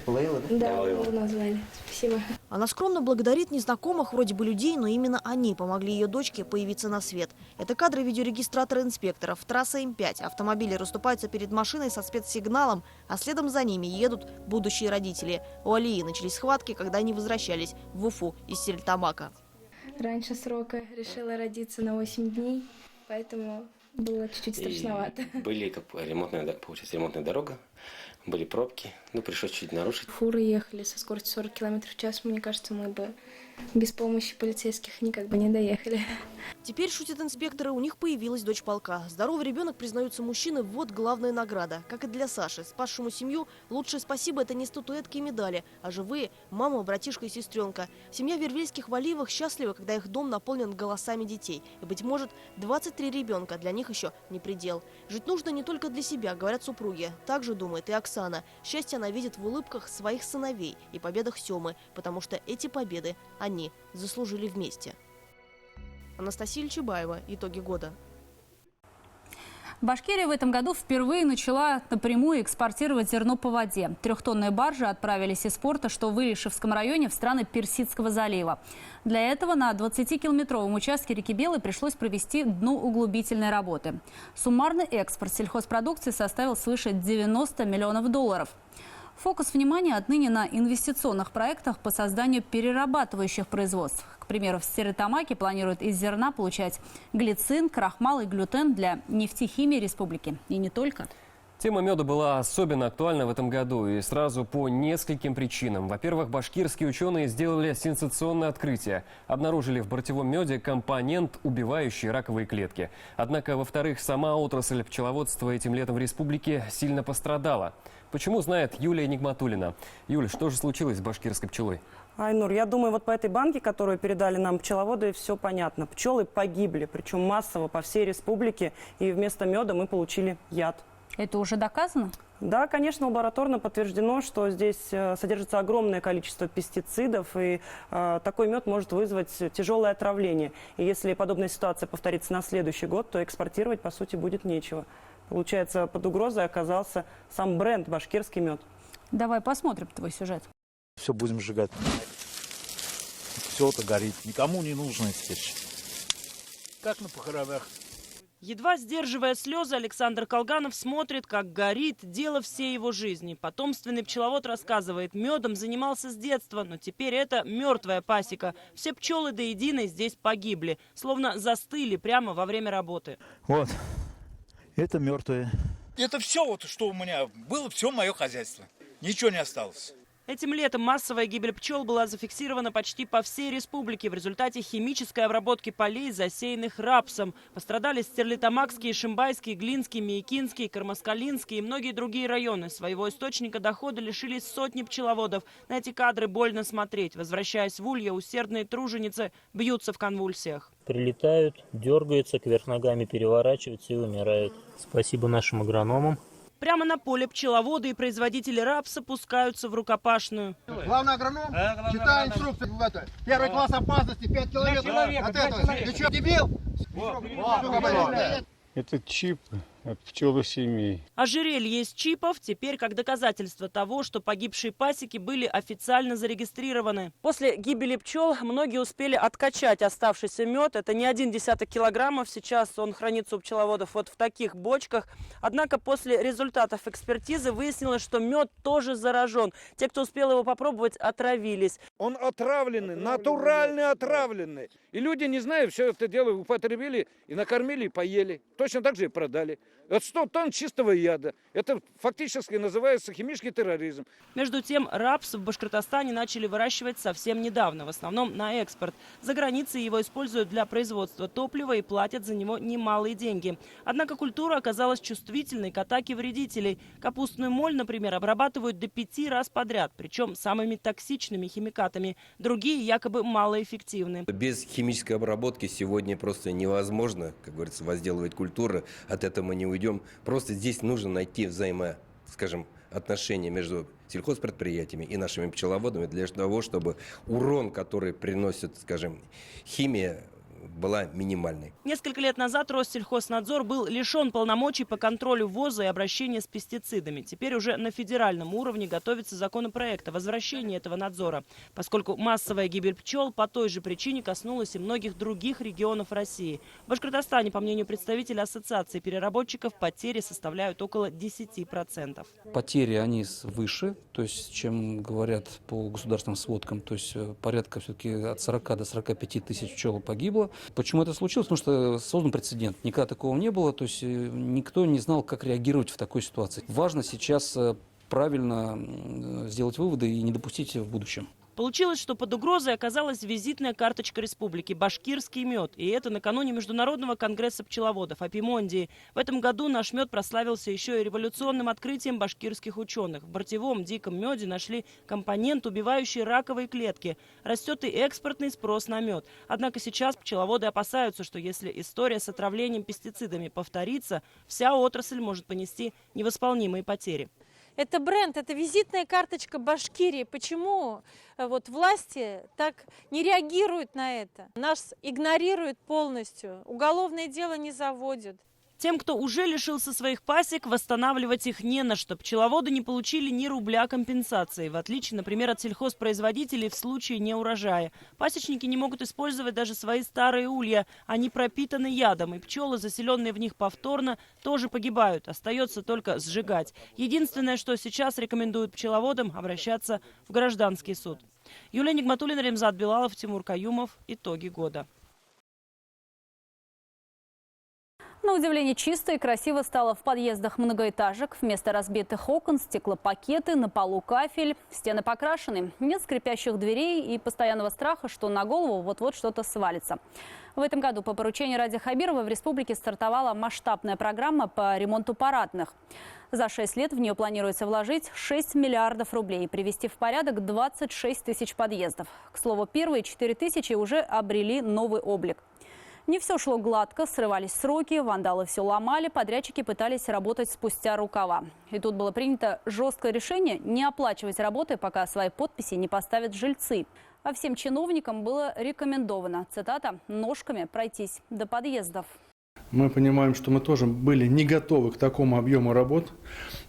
Speaker 14: Лейла, да? Да, его назвали. Спасибо. Она скромно благодарит незнакомых вроде бы людей, но именно они помогли ее дочке появиться на свет. Это кадры видеорегистратора инспекторов. Трасса М5. Автомобили расступаются перед машиной со спецсигналом, а следом за ними едут будущие родители. У Алии начались схватки, когда они возвращались в Уфу из Стерлитамака.
Speaker 6: Раньше срока решила родиться на 8 дней, поэтому было чуть-чуть страшновато.
Speaker 21: Были как ремонтная дорога, были пробки, пришлось чуть нарушить.
Speaker 6: Фуры ехали со скоростью 40 км в час, мне кажется, мы бы без помощи полицейских никак бы не доехали.
Speaker 14: Теперь, шутят инспекторы, у них появилась дочь полка. Здоровый ребенок, признаются мужчины, вот главная награда. Как и для Саши, спасшему семью, лучшее спасибо – это не статуэтки и медали, а живые мама, братишка и сестренка. Семья в Вервельских-Валиевых счастлива, когда их дом наполнен голосами детей. И, быть может, 23 ребенка для них еще не предел. Жить нужно не только для себя, говорят супруги. Так же думает и Оксана. Счастье она видит в улыбках своих сыновей и победах Семы, потому что эти победы они заслужили вместе. Анастасия Чебаева. Итоги года.
Speaker 1: Башкирия в этом году впервые начала напрямую экспортировать зерно по воде. 3-тонные баржи отправились из порта, что в Иришевском районе, в страны Персидского залива. Для этого на 20-километровом участке реки Белой пришлось провести дноуглубительные работы. Суммарный экспорт сельхозпродукции составил свыше 90 миллионов долларов. Фокус внимания отныне на инвестиционных проектах по созданию перерабатывающих производств. К примеру, в Стерлитамаке планируют из зерна получать глицин, крахмал и глютен для нефтехимии республики. И не только.
Speaker 2: Тема меда была особенно актуальна в этом году и сразу по нескольким причинам. Во-первых, башкирские ученые сделали сенсационное открытие. Обнаружили в бортевом меде компонент, убивающий раковые клетки. Однако, во-вторых, сама отрасль пчеловодства этим летом в республике сильно пострадала. Почему, знает Юлия Нигматуллина. Юля, что же случилось с башкирской пчелой?
Speaker 23: Айнур, я думаю, вот по этой банке, которую передали нам пчеловоды, все понятно. Пчелы погибли, причем массово по всей республике, и вместо меда мы получили яд.
Speaker 1: Это уже доказано?
Speaker 23: Да, конечно, лабораторно подтверждено, что здесь содержится огромное количество пестицидов, и такой мед может вызвать тяжелое отравление. И если подобная ситуация повторится на следующий год, то экспортировать, по сути, будет нечего. Получается, под угрозой оказался сам бренд «Башкирский мед».
Speaker 1: Давай посмотрим твой сюжет.
Speaker 24: Все будем сжигать. Все это горит. Никому не нужно теперь. Как на похоронах.
Speaker 25: Едва сдерживая слезы, Александр Колганов смотрит, как горит дело всей его жизни. Потомственный пчеловод рассказывает, медом занимался с детства, но теперь это мертвая пасека. Все пчелы до единой здесь погибли, словно застыли прямо во время работы.
Speaker 24: Вот, это мертвые. Это все, вот, что у меня было, все мое хозяйство. Ничего не осталось.
Speaker 25: Этим летом массовая гибель пчел была зафиксирована почти по всей республике в результате химической обработки полей, засеянных рапсом. Пострадали Стерлитамакские, Шимбайские, Глинские, Миякинские, Кармаскалинские и многие другие районы. Своего источника дохода лишились сотни пчеловодов. На эти кадры больно смотреть. Возвращаясь в улье, усердные труженицы бьются в конвульсиях.
Speaker 26: Прилетают, дергаются, кверх ногами переворачиваются и умирают. Спасибо нашим агрономам.
Speaker 25: Прямо на поле пчеловоды и производители рапса пускаются в рукопашную.
Speaker 27: Главный агроном, читай инструкцию. Первый класс опасности, 5 километров от этого. Ты что, дебил?
Speaker 28: Это чип от пчелосемей.
Speaker 25: Ожерелье из чипов теперь как доказательство того, что погибшие пасеки были официально зарегистрированы. После гибели пчел многие успели откачать оставшийся мед. Это не 1,1 килограммов. Сейчас он хранится у пчеловодов вот в таких бочках. Однако после результатов экспертизы выяснилось, что мед тоже заражен. Те, кто успел его попробовать, отравились.
Speaker 29: Он отравленный, натуральный отравленный. И люди, не знаю, все это дело употребили и накормили, и поели. Точно так же и продали. Это 100 тонн чистого яда. Это фактически называется химический терроризм.
Speaker 25: Между тем, рапс в Башкортостане начали выращивать совсем недавно, в основном на экспорт. За границей его используют для производства топлива и платят за него немалые деньги. Однако культура оказалась чувствительной к атаке вредителей. Капустную моль, например, обрабатывают до 5 раз подряд, причем самыми токсичными химикатами. Другие якобы малоэффективны.
Speaker 30: Без химической обработки сегодня просто невозможно, как говорится, возделывать культуры. От этого мы не уйдем. Просто здесь нужно найти отношения между сельхозпредприятиями и нашими пчеловодами для того, чтобы урон, который приносит, химия, была минимальной.
Speaker 25: Несколько лет назад Россельхознадзор был лишен полномочий по контролю ввоза и обращения с пестицидами. Теперь уже на федеральном уровне готовится законопроект о возвращении этого надзора, поскольку массовая гибель пчел по той же причине коснулась и многих других регионов России. В Башкортостане, по мнению представителя Ассоциации переработчиков, потери составляют около 10%.
Speaker 3: Потери они выше, то есть, чем говорят по государственным сводкам, то есть порядка все-таки от 40 до 45 тысяч пчел погибло. Почему это случилось? Потому что создан прецедент. Никогда такого не было, то есть никто не знал, как реагировать в такой ситуации. Важно сейчас правильно сделать выводы и не допустить в будущем.
Speaker 25: Получилось, что под угрозой оказалась визитная карточка республики – башкирский мед. И это накануне Международного конгресса пчеловодов Апимондии. В этом году наш мед прославился еще и революционным открытием башкирских ученых. В бортевом диком меде нашли компонент, убивающий раковые клетки. Растет и экспортный спрос на мед. Однако сейчас пчеловоды опасаются, что если история с отравлением пестицидами повторится, вся отрасль может понести невосполнимые потери.
Speaker 4: Это бренд, это визитная карточка Башкирии. Почему власти так не реагируют на это? Нас игнорируют полностью, уголовное дело не заводят.
Speaker 25: Тем, кто уже лишился своих пасек, восстанавливать их не на что. Пчеловоды не получили ни рубля компенсации, в отличие, например, от сельхозпроизводителей в случае неурожая. Пасечники не могут использовать даже свои старые улья. Они пропитаны ядом, и пчелы, заселенные в них повторно, тоже погибают. Остается только сжигать. Единственное, что сейчас рекомендуют пчеловодам, обращаться в гражданский суд. Юлия Нигматуллина, Ремзат Билалов, Тимур Каюмов. Итоги года.
Speaker 1: На удивление чисто и красиво стало в подъездах многоэтажек. Вместо разбитых окон стеклопакеты, на полу кафель, стены покрашены. Нет скрипящих дверей и постоянного страха, что на голову вот-вот что-то свалится. В этом году по поручению Ради Хабирова в республике стартовала масштабная программа по ремонту парадных. За 6 лет в нее планируется вложить 6 миллиардов рублей и привести в порядок 26 тысяч подъездов. К слову, первые 4 тысячи уже обрели новый облик. Не все шло гладко, срывались сроки, вандалы все ломали, подрядчики пытались работать спустя рукава. И тут было принято жесткое решение не оплачивать работы, пока свои подписи не поставят жильцы. А всем чиновникам было рекомендовано, цитата, «ножками пройтись до подъездов».
Speaker 7: Мы понимаем, что мы тоже были не готовы к такому объему работ.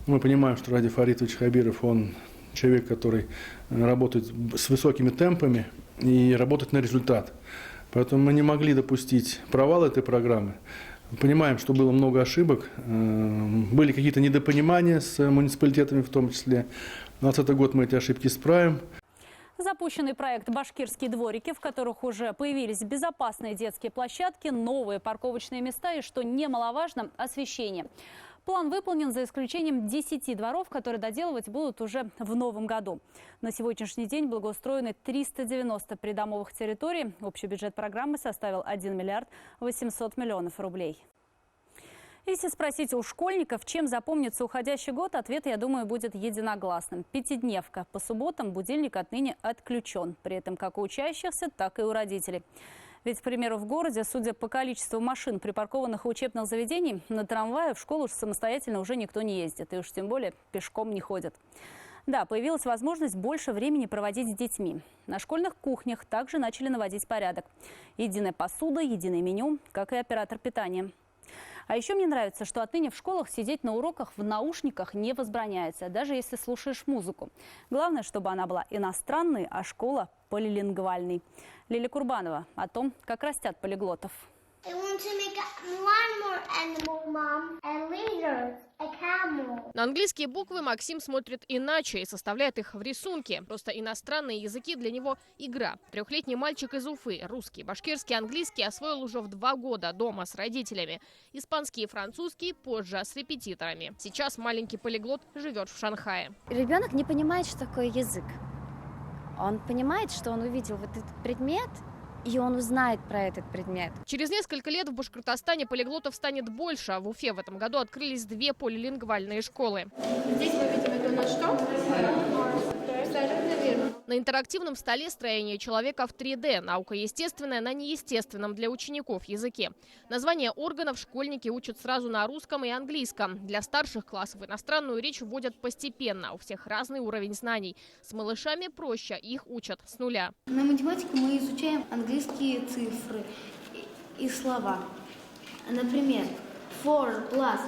Speaker 7: Мы понимаем, что Ради Фаритович Хабиров, он человек, который работает с высокими темпами и работает на результат. Поэтому мы не могли допустить провала этой программы. Понимаем, что было много ошибок, были какие-то недопонимания с муниципалитетами в том числе. На этот год мы эти ошибки исправим.
Speaker 1: Запущенный проект «Башкирские дворики», в которых уже появились безопасные детские площадки, новые парковочные места и, что немаловажно, освещение. План выполнен за исключением 10 дворов, которые доделывать будут уже в новом году. На сегодняшний день благоустроены 390 придомовых территорий. Общий бюджет программы составил 1 миллиард 800 миллионов рублей. Если спросить у школьников, чем запомнится уходящий год, ответ, я думаю, будет единогласным. Пятидневка. По субботам будильник отныне отключен. При этом как у учащихся, так и у родителей. Ведь, к примеру, в городе, судя по количеству машин, припаркованных у учебных заведений, на трамвае в школу самостоятельно уже никто не ездит. И уж тем более пешком не ходят. Да, появилась возможность больше времени проводить с детьми. На школьных кухнях также начали наводить порядок. Единая посуда, единое меню, как и оператор питания. А еще мне нравится, что отныне в школах сидеть на уроках в наушниках не возбраняется, даже если слушаешь музыку. Главное, чтобы она была иностранной, а школа полилингвальной. Лилия Курбанова о том, как растят полиглотов.
Speaker 8: На английские буквы Максим смотрит иначе и составляет их в рисунке. Просто иностранные языки для него – игра. Трехлетний мальчик из Уфы русский, башкирский, английский освоил уже в 2 года дома с родителями. Испанский и французский позже с репетиторами. Сейчас маленький полиглот живет в Шанхае.
Speaker 9: Ребенок не понимает, что такое язык. Он понимает, что он увидел вот этот предмет, и он узнает про этот предмет.
Speaker 8: Через несколько лет в Башкортостане полиглотов станет больше. А в Уфе в этом году открылись 2 полилингвальные школы.
Speaker 9: Здесь мы видим это на что?
Speaker 8: На интерактивном столе строение человека в 3D. Наука естественная на неестественном для учеников языке. Названия органов школьники учат сразу на русском и английском. Для старших классов иностранную речь вводят постепенно. У всех разный уровень знаний. С малышами проще, их учат с нуля.
Speaker 9: На математике мы изучаем английские цифры.
Speaker 5: и слова. Например, 4 plus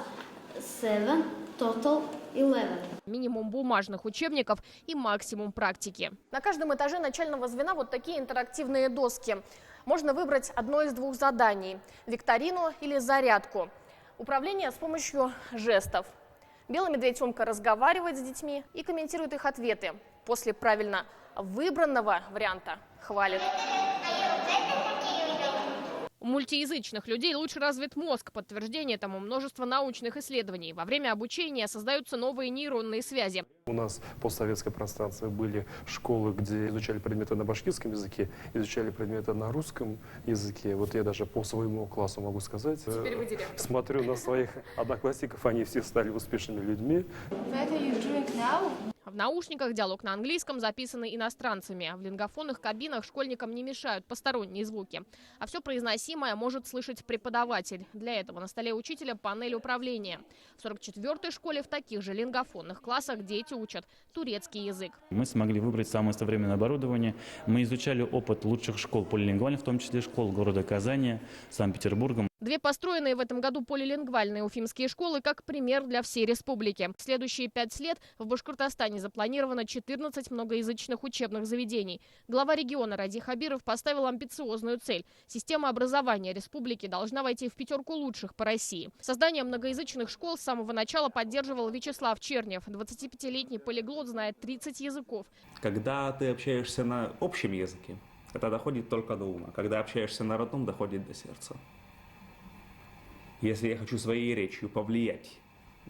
Speaker 5: 7 total 11.
Speaker 8: Минимум бумажных учебников и максимум практики. На каждом этаже начального звена вот такие интерактивные доски. Можно выбрать одно из двух заданий – викторину или зарядку. Управление с помощью жестов. Белый медведь Умка разговаривает с детьми и комментирует их ответы. После правильно выбранного варианта хвалит. У мультиязычных людей лучше развит мозг. Подтверждение тому множество научных исследований. Во время обучения создаются новые нейронные связи.
Speaker 10: У нас в постсоветском пространстве были школы, где изучали предметы на башкирском языке, изучали предметы на русском языке. Вот я даже по своему классу могу сказать. Смотрю на своих одноклассников, они все стали успешными людьми.
Speaker 8: В наушниках диалог на английском, записанный иностранцами. В лингофонных кабинах школьникам не мешают посторонние звуки. А все произносимое может слышать преподаватель. Для этого на столе учителя панель управления. В 44-й школе в таких же лингофонных классах дети учат турецкий язык.
Speaker 11: Мы смогли выбрать самое современное оборудование. Мы изучали опыт лучших школ полилингвальных, в том числе школ города Казани, Санкт-Петербурга.
Speaker 8: Две построенные в этом году полилингвальные уфимские школы как пример для всей республики. В следующие 5 лет в Башкортостане запланировано 14 многоязычных учебных заведений. Глава региона Ради Хабиров поставил амбициозную цель. Система образования республики должна войти в 5 лучших по России. Создание многоязычных школ с самого начала поддерживал Вячеслав Чернев. 25-летний полиглот знает 30 языков.
Speaker 12: Когда ты общаешься на общем языке, это доходит только до ума. Когда общаешься на родном, доходит до сердца. Если я хочу своей речью повлиять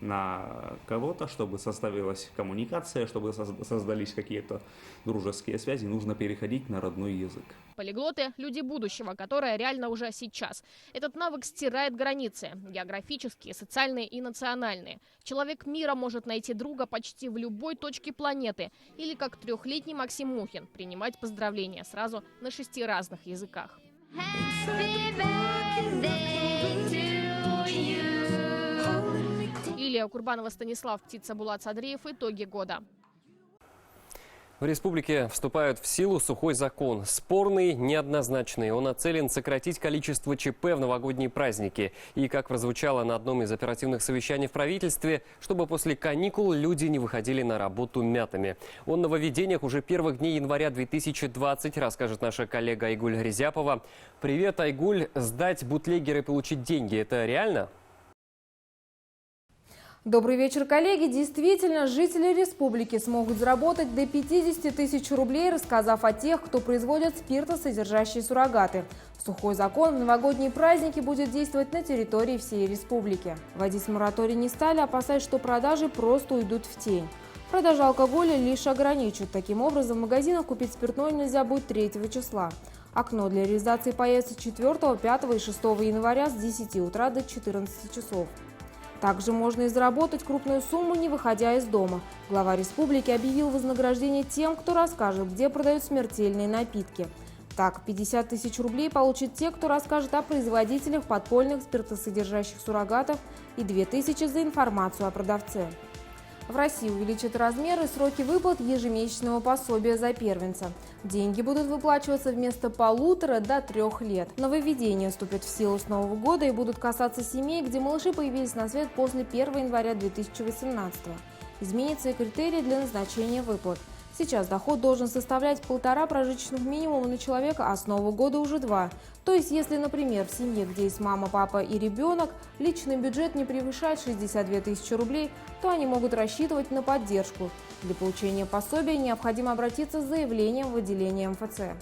Speaker 12: на кого-то, чтобы составилась коммуникация, чтобы создались какие-то дружеские связи, нужно переходить на родной язык.
Speaker 8: Полиглоты – люди будущего, которое реально уже сейчас. Этот навык стирает границы – географические, социальные и национальные. Человек мира может найти друга почти в любой точке планеты. Или, как 3-летний Максим Мухин, принимать поздравления сразу на 6 разных языках. Илья Курбанова, Станислав Птица, Булат Садриев. Итоги года.
Speaker 2: В республике вступает в силу сухой закон. Спорный, неоднозначный. Он нацелен сократить количество ЧП в новогодние праздники. И, как прозвучало на одном из оперативных совещаний в правительстве, чтобы после каникул люди не выходили на работу мятыми. О нововведениях уже первых дней января 2020 расскажет наша коллега Айгуль Резяпова. Привет, Айгуль. Сдать бутлегеры и получить деньги – это реально?
Speaker 13: Добрый вечер, коллеги. Действительно, жители республики смогут заработать до 50 тысяч рублей, рассказав о тех, кто производит спиртосодержащие суррогаты. Сухой закон в новогодние праздники будет действовать на территории всей республики. Вводить мораторий не стали, опасаясь, что продажи просто уйдут в тень. Продажи алкоголя лишь ограничат. Таким образом, в магазинах купить спиртное нельзя будет 3 числа. Окно для реализации появится 4, 5 и 6 января с 10 утра до 14 часов. Также можно и заработать крупную сумму, не выходя из дома. Глава республики объявил вознаграждение тем, кто расскажет, где продают смертельные напитки. Так, 50 тысяч рублей получат те, кто расскажет о производителях подпольных спиртосодержащих суррогатов, и 2000 за информацию о продавце. В России увеличат размеры и сроки выплат ежемесячного пособия за первенца. Деньги будут выплачиваться вместо 1,5 до 3 лет. Нововведения вступят в силу с Нового года и будут касаться семей, где малыши появились на свет после 1 января 2018. Изменятся и критерии для назначения выплат. Сейчас доход должен составлять 1,5 прожиточных минимума на человека, а с Нового года уже 2. То есть, если, например, в семье, где есть мама, папа и ребенок, личный бюджет не превышает 62 тысячи рублей, то они могут рассчитывать на поддержку. Для получения пособия необходимо обратиться с заявлением в отделение МФЦ.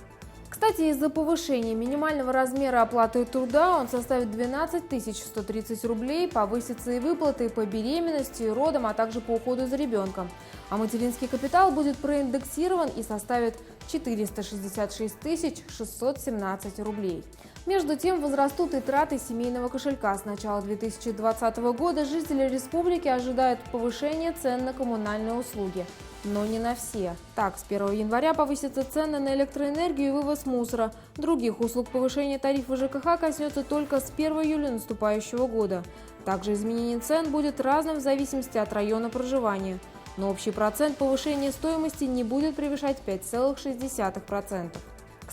Speaker 13: Кстати, из-за повышения минимального размера оплаты труда он составит 12 130 рублей, повысятся и выплаты по беременности, родам, а также по уходу за ребенком. А материнский капитал будет проиндексирован и составит 466 617 рублей. Между тем возрастут и траты семейного кошелька. С начала 2020 года жители республики ожидают повышения цен на коммунальные услуги. Но не на все. Так, с 1 января повысятся цены на электроэнергию и вывоз мусора. Других услуг повышения тарифа ЖКХ коснется только с 1 июля наступающего года. Также изменение цен будет разным в зависимости от района проживания. Но общий процент повышения стоимости не будет превышать 5,6%.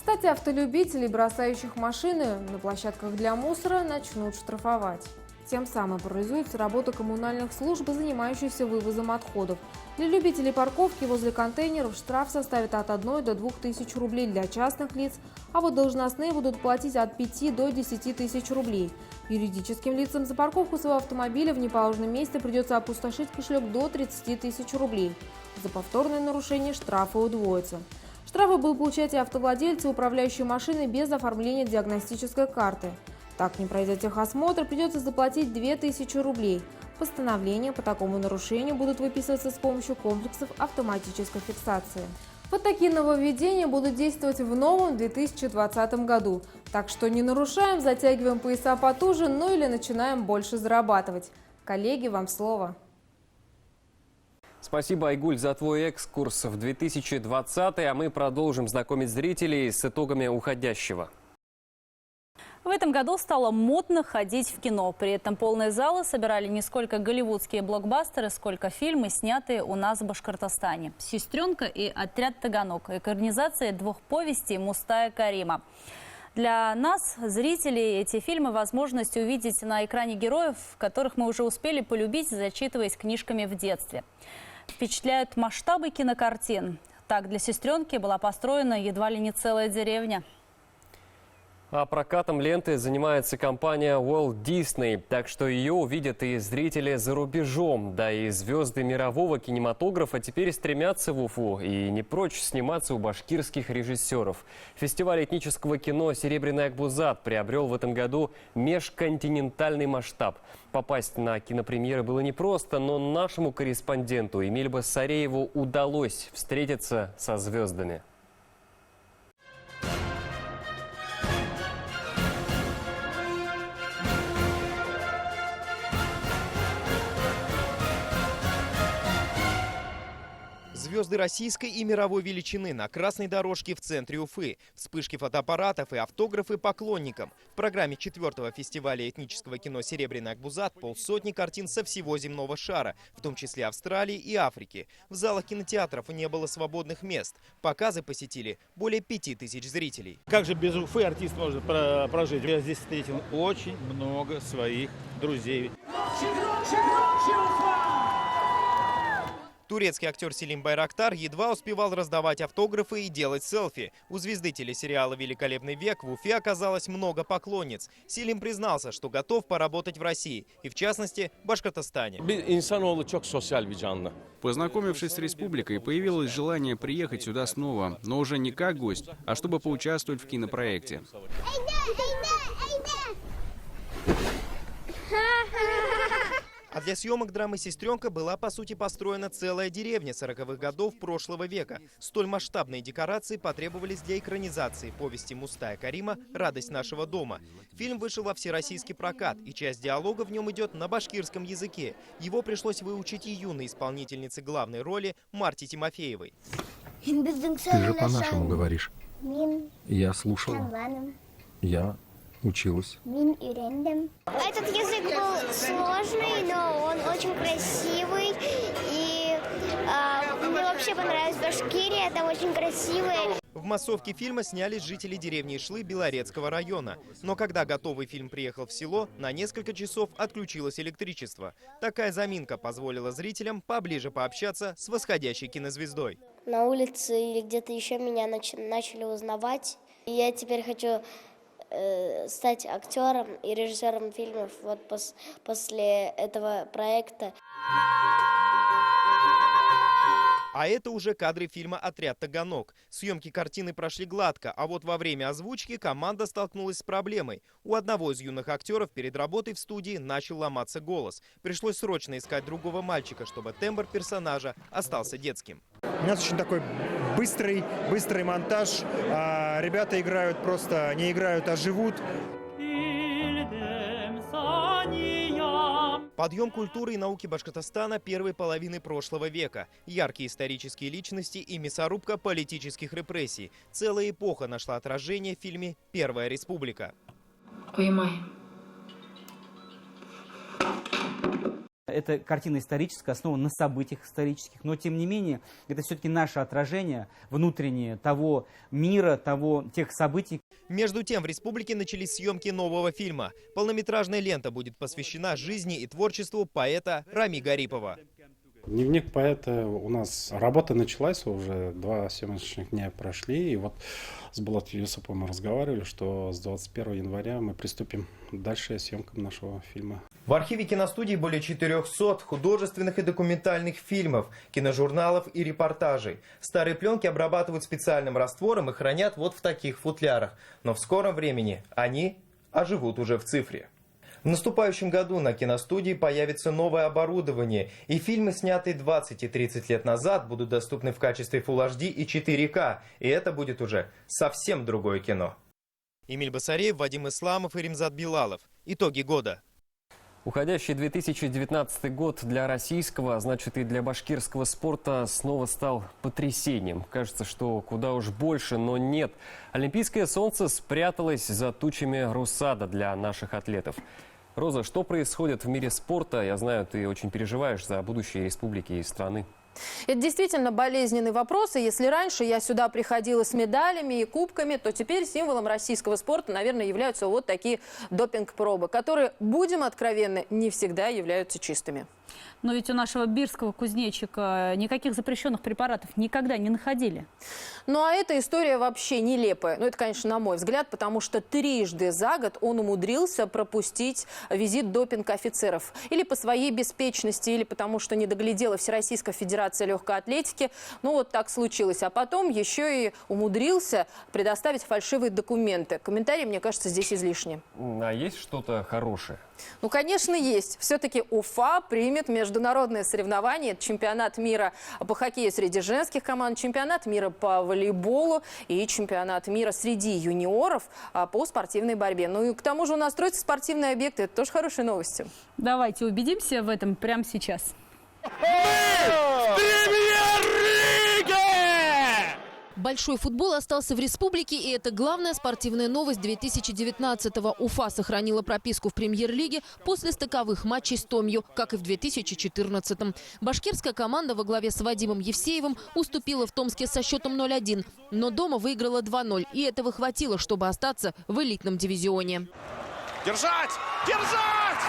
Speaker 13: Кстати, автолюбителей, бросающих машины на площадках для мусора, начнут штрафовать. Тем самым парализуется работа коммунальных служб, занимающихся вывозом отходов. Для любителей парковки возле контейнеров штраф составит от 1 до 2 тысяч рублей для частных лиц, а вот должностные будут платить от 5 до 10 тысяч рублей. Юридическим лицам за парковку своего автомобиля в неположенном месте придется опустошить кошелек до 30 тысяч рублей. За повторное нарушение штрафы удвоятся. Штрафы будут получать и автовладельцы, управляющие машиной без оформления диагностической карты. Так, не пройдя техосмотр, придется заплатить 2000 рублей. Постановления по такому нарушению будут выписываться с помощью комплексов автоматической фиксации. Вот такие нововведения будут действовать в новом 2020 году. Так что не нарушаем, затягиваем пояса потуже, ну или начинаем больше зарабатывать. Коллеги, вам слово.
Speaker 2: Спасибо, Айгуль, за твой экскурс в 2020, а мы продолжим знакомить зрителей с итогами уходящего.
Speaker 1: В этом году стало модно ходить в кино. При этом полные залы собирали не сколько голливудские блокбастеры, сколько фильмы, снятые у нас в Башкортостане. «Сестренка» и «Отряд Таганок». Экранизация 2 повестей Мустая Карима. Для нас, зрителей, эти фильмы – возможность увидеть на экране героев, которых мы уже успели полюбить, зачитываясь книжками в детстве. Впечатляют масштабы кинокартин. Так, для «Сестренки» была построена едва ли не целая деревня.
Speaker 2: А прокатом ленты занимается компания Walt Disney, так что ее увидят и зрители за рубежом. Да и звезды мирового кинематографа теперь стремятся в Уфу и не прочь сниматься у башкирских режиссеров. Фестиваль этнического кино «Серебряный Акбузат» приобрел в этом году межконтинентальный масштаб. Попасть на кинопремьеры было непросто, но нашему корреспонденту Эмиль Басарееву удалось встретиться со звездами.
Speaker 6: Звезды российской и мировой величины на красной дорожке в центре Уфы. Вспышки фотоаппаратов и автографы поклонникам. В программе 4-го фестиваля этнического кино «Серебряный Акбузат» полсотни картин со всего земного шара, в том числе Австралии и Африки. В залах кинотеатров не было свободных мест. Показы посетили более 5000 зрителей.
Speaker 24: Как же без Уфы артист может прожить? Я здесь встретил очень много своих друзей.
Speaker 6: Турецкий актер Селим Байрактар едва успевал раздавать автографы и делать селфи. У звезды телесериала «Великолепный век» в Уфе оказалось много поклонниц. Селим признался, что готов поработать в России и, в частности, в Башкортостане.
Speaker 14: Познакомившись с республикой, появилось желание приехать сюда снова, но уже не как гость, а чтобы поучаствовать в кинопроекте.
Speaker 6: А для съемок драмы «Сестренка» была, по сути, построена целая деревня 40-х годов прошлого века. Столь масштабные декорации потребовались для экранизации повести Мустая Карима «Радость нашего дома». Фильм вышел во всероссийский прокат, и часть диалога в нем идет на башкирском языке. Его пришлось выучить и юной исполнительнице главной роли Марте Тимофеевой.
Speaker 15: Ты же по-нашему говоришь. Я слушала. Я училась.
Speaker 16: Этот язык был сложный, но он очень красивый. И мне вообще понравилась Башкирия, это очень красиво.
Speaker 6: В массовке фильма снялись жители деревни Ишлы Белорецкого района. Но когда готовый фильм приехал в село, на несколько часов отключилось электричество. Такая заминка позволила зрителям поближе пообщаться с восходящей кинозвездой.
Speaker 16: На улице или где-то еще меня начали узнавать. И я теперь хочу стать актером и режиссером фильмов вот после этого проекта.
Speaker 6: А это уже кадры фильма «Отряд Таганок». Съемки картины прошли гладко, а вот во время озвучки команда столкнулась с проблемой. У одного из юных актеров перед работой в студии начал ломаться голос. Пришлось срочно искать другого мальчика, чтобы тембр персонажа остался детским.
Speaker 17: У нас очень такой быстрый монтаж. Ребята играют просто, не играют, а живут.
Speaker 6: Подъем культуры и науки Башкортостана первой половины прошлого века. Яркие исторические личности и мясорубка политических репрессий. Целая эпоха нашла отражение в фильме «Первая республика».
Speaker 18: Поймай. Это картина историческая, основана на событиях исторических, но тем не менее это все-таки наше отражение внутреннее того мира, тех событий.
Speaker 6: Между тем в республике начались съемки нового фильма. Полнометражная лента будет посвящена жизни и творчеству поэта Рами Гарипова.
Speaker 19: Дневник поэта у нас работа началась, уже 2 съемочных дня прошли. И вот с Булатом Юсуповым мы разговаривали, что с 21 января мы приступим дальше съемкам нашего фильма.
Speaker 6: В архиве киностудии более 400 художественных и документальных фильмов, киножурналов и репортажей. Старые пленки обрабатывают специальным раствором и хранят вот в таких футлярах. Но в скором времени они оживут уже в цифре. В наступающем году на киностудии появится новое оборудование, и фильмы, снятые 20 и 30 лет назад, будут доступны в качестве Full HD и 4К, и это будет уже совсем другое кино. Эмиль Басареев, Вадим Исламов и Римзат Билалов. Итоги года.
Speaker 2: Уходящий 2019 год для российского, а значит и для башкирского спорта снова стал потрясением. Кажется, что куда уж больше, но нет. Олимпийское солнце спряталось за тучами Русада для наших атлетов. Роза, что происходит в мире спорта? Я знаю, ты очень переживаешь за будущее республики и страны.
Speaker 20: Это действительно болезненный вопрос, и если раньше я сюда приходила с медалями и кубками, то теперь символом российского спорта, наверное, являются вот такие допинг-пробы, которые, будем откровенны, не всегда являются чистыми.
Speaker 1: Но ведь у нашего бирского кузнечика никаких запрещенных препаратов никогда не находили.
Speaker 20: Ну а эта история вообще нелепая. Ну это, конечно, на мой взгляд, потому что трижды за год он умудрился пропустить визит допинг-офицеров. Или по своей беспечности, или потому что не доглядела Всероссийская Федерация легкой атлетики. Ну вот так случилось. А потом еще и умудрился предоставить фальшивые документы. Комментарии, мне кажется, здесь излишни.
Speaker 2: А есть что-то хорошее?
Speaker 20: Ну, конечно, есть. Все-таки Уфа примет международное соревнование. Это чемпионат мира по хоккею среди женских команд, чемпионат мира по волейболу и чемпионат мира среди юниоров по спортивной борьбе. Ну и к тому же у нас строятся спортивные объекты. Это тоже хорошие новости.
Speaker 1: Давайте убедимся в этом прямо сейчас.
Speaker 8: Большой футбол остался в республике, и это главная спортивная новость 2019-го. Уфа сохранила прописку в премьер-лиге после стыковых матчей с Томью, как и в 2014-м. Башкирская команда во главе с Вадимом Евсеевым уступила в Томске со счетом 0-1, но дома выиграла 2-0, и этого хватило, чтобы остаться в элитном дивизионе.
Speaker 21: Держать! Держать!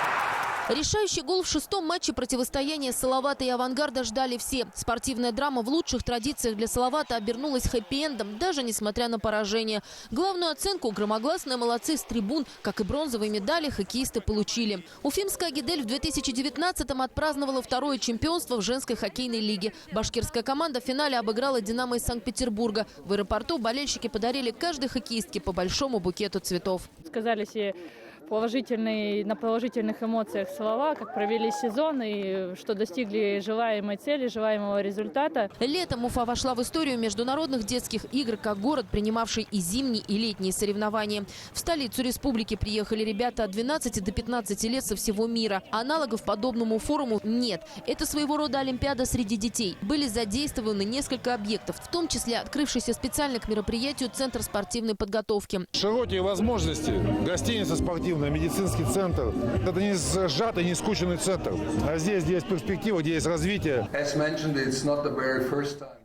Speaker 8: Решающий гол в 6-м матче противостояния Салавата и Авангарда ждали все. Спортивная драма в лучших традициях для Салавата обернулась хэппи-эндом, даже несмотря на поражение. Главную оценку громогласные молодцы с трибун, как и бронзовые медали, хоккеисты получили. Уфимская «Агидель» в 2019-м отпраздновала второе чемпионство в женской хоккейной лиге. Башкирская команда в финале обыграла «Динамо» из Санкт-Петербурга. В аэропорту болельщики подарили каждой хоккеистке по большому букету цветов.
Speaker 22: Сказали все на положительных эмоциях слова, как провели сезон и что достигли желаемой цели, желаемого результата.
Speaker 8: Летом Уфа вошла в историю международных детских игр как город, принимавший и зимние, и летние соревнования. В столицу республики приехали ребята от 12 до 15 лет со всего мира. Аналогов подобному форуму нет. Это своего рода олимпиада среди детей. Были задействованы несколько объектов, в том числе открывшийся специально к мероприятию Центр спортивной подготовки.
Speaker 18: Широкие возможности. Гостиница спортивная, медицинский центр. Это не сжатый, не скучный центр. А здесь, где есть перспектива, где есть развитие.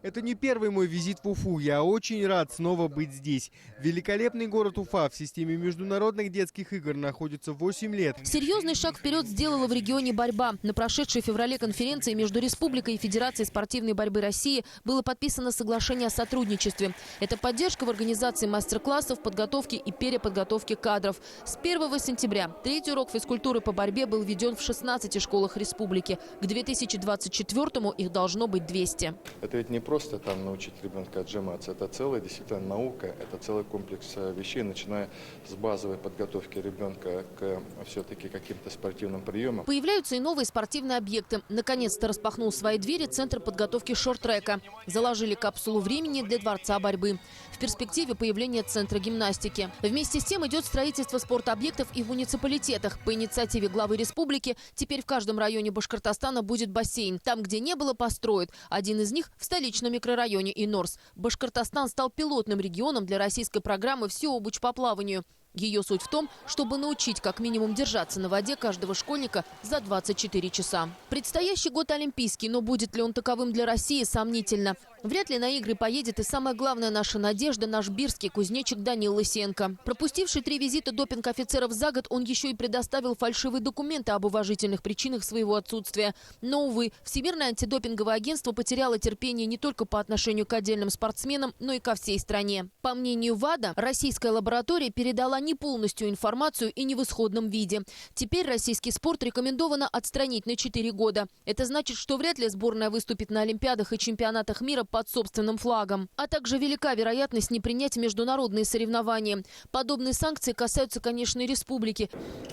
Speaker 19: Это не первый мой визит в Уфу. Я очень рад снова быть здесь. Великолепный город Уфа в системе международных детских игр находится 8 лет.
Speaker 8: Серьезный шаг вперед сделала в регионе борьба. На прошедшей в феврале конференции между Республикой и Федерацией спортивной борьбы России было подписано соглашение о сотрудничестве. Это поддержка в организации мастер-классов, подготовки и переподготовки кадров. С 1 сентября третий урок физкультуры по борьбе был введен в 16 школах республики. К 2024-му их должно быть 200.
Speaker 23: Это ведь не просто там научить ребенка отжиматься. Это целая действительно наука, это целый комплекс вещей, начиная с базовой подготовки ребенка к все-таки каким-то спортивным приемам.
Speaker 8: Появляются и новые спортивные объекты. Наконец-то распахнул свои двери Центр подготовки шорт-трека. Заложили капсулу времени для дворца борьбы. В перспективе появление Центра гимнастики. Вместе с тем идет строительство спортобъектов и в муниципалитетах. По инициативе главы республики теперь в каждом районе Башкортостана будет бассейн. Там, где не было, построят. Один из них в столичном микрорайоне Инорс. Башкортостан стал пилотным регионом для российской программы «Все обучь по плаванию».
Speaker 3: Ее суть в том, чтобы научить как минимум держаться на воде каждого школьника за 24 часа. Предстоящий год олимпийский, но будет ли он таковым для России, сомнительно. Вряд ли на игры поедет и самая главная наша надежда – наш бирский кузнечик Данил Лысенко. Пропустивший 3 визита допинг-офицеров за год, он еще и предоставил фальшивые документы об уважительных причинах своего отсутствия. Но, увы, Всемирное антидопинговое агентство потеряло терпение не только по отношению к отдельным спортсменам, но и ко всей стране. По мнению ВАДА, российская лаборатория передала не полностью информацию и не в исходном виде. Теперь российский спорт рекомендовано отстранить на 4 года. Это значит, что вряд ли сборная выступит на Олимпиадах и чемпионатах мира под собственным флагом. А также велика вероятность не принять международные соревнования. Подобные санкции касаются, конечно, и республики.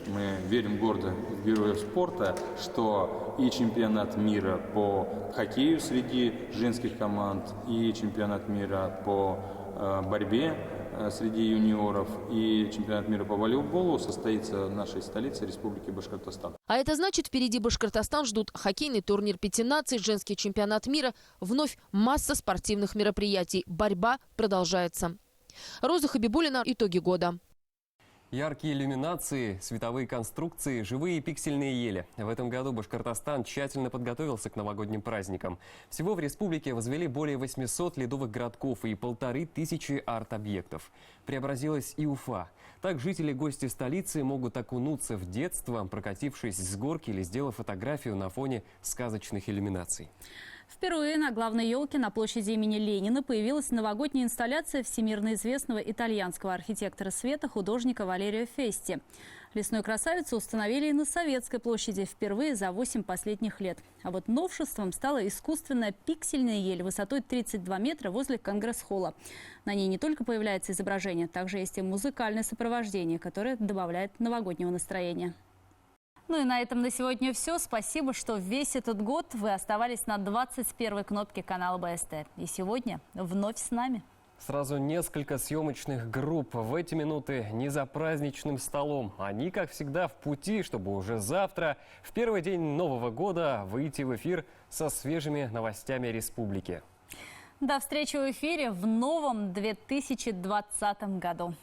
Speaker 4: Мы верим гордо в героев спорта, что и чемпионат мира по хоккею среди женских команд, и чемпионат мира по борьбе среди юниоров, и чемпионат мира по волейболу состоится в нашей столице Республики Башкортостан.
Speaker 3: А это значит, впереди Башкортостан ждут хоккейный турнир 5 наций, женский чемпионат мира, вновь масса спортивных мероприятий. Борьба продолжается. Роза Хабибулина. Итоги года.
Speaker 2: Яркие иллюминации, световые конструкции, живые пиксельные ели. В этом году Башкортостан тщательно подготовился к новогодним праздникам. Всего в республике возвели более 800 ледовых городков и 1500 арт-объектов. Преобразилась и Уфа. Так жители и гости столицы могут окунуться в детство, прокатившись с горки или сделав фотографию на фоне сказочных иллюминаций.
Speaker 1: Впервые на главной елке на площади имени Ленина появилась новогодняя инсталляция всемирно известного итальянского архитектора света художника Валерио Фести. Лесную красавицу установили и на Советской площади впервые за 8 последних лет. А вот новшеством стала искусственная пиксельная ель высотой 32 метра возле Конгресс-холла. На ней не только появляется изображение, также есть и музыкальное сопровождение, которое добавляет новогоднего настроения. Ну и на этом на сегодня все. Спасибо, что весь этот год вы оставались на 21-й кнопке канала БСТ. И сегодня вновь с нами.
Speaker 2: Сразу несколько съемочных групп в эти минуты не за праздничным столом. Они, как всегда, в пути, чтобы уже завтра, в первый день Нового года, выйти в эфир со свежими новостями республики.
Speaker 1: До встречи в эфире в новом 2020 году.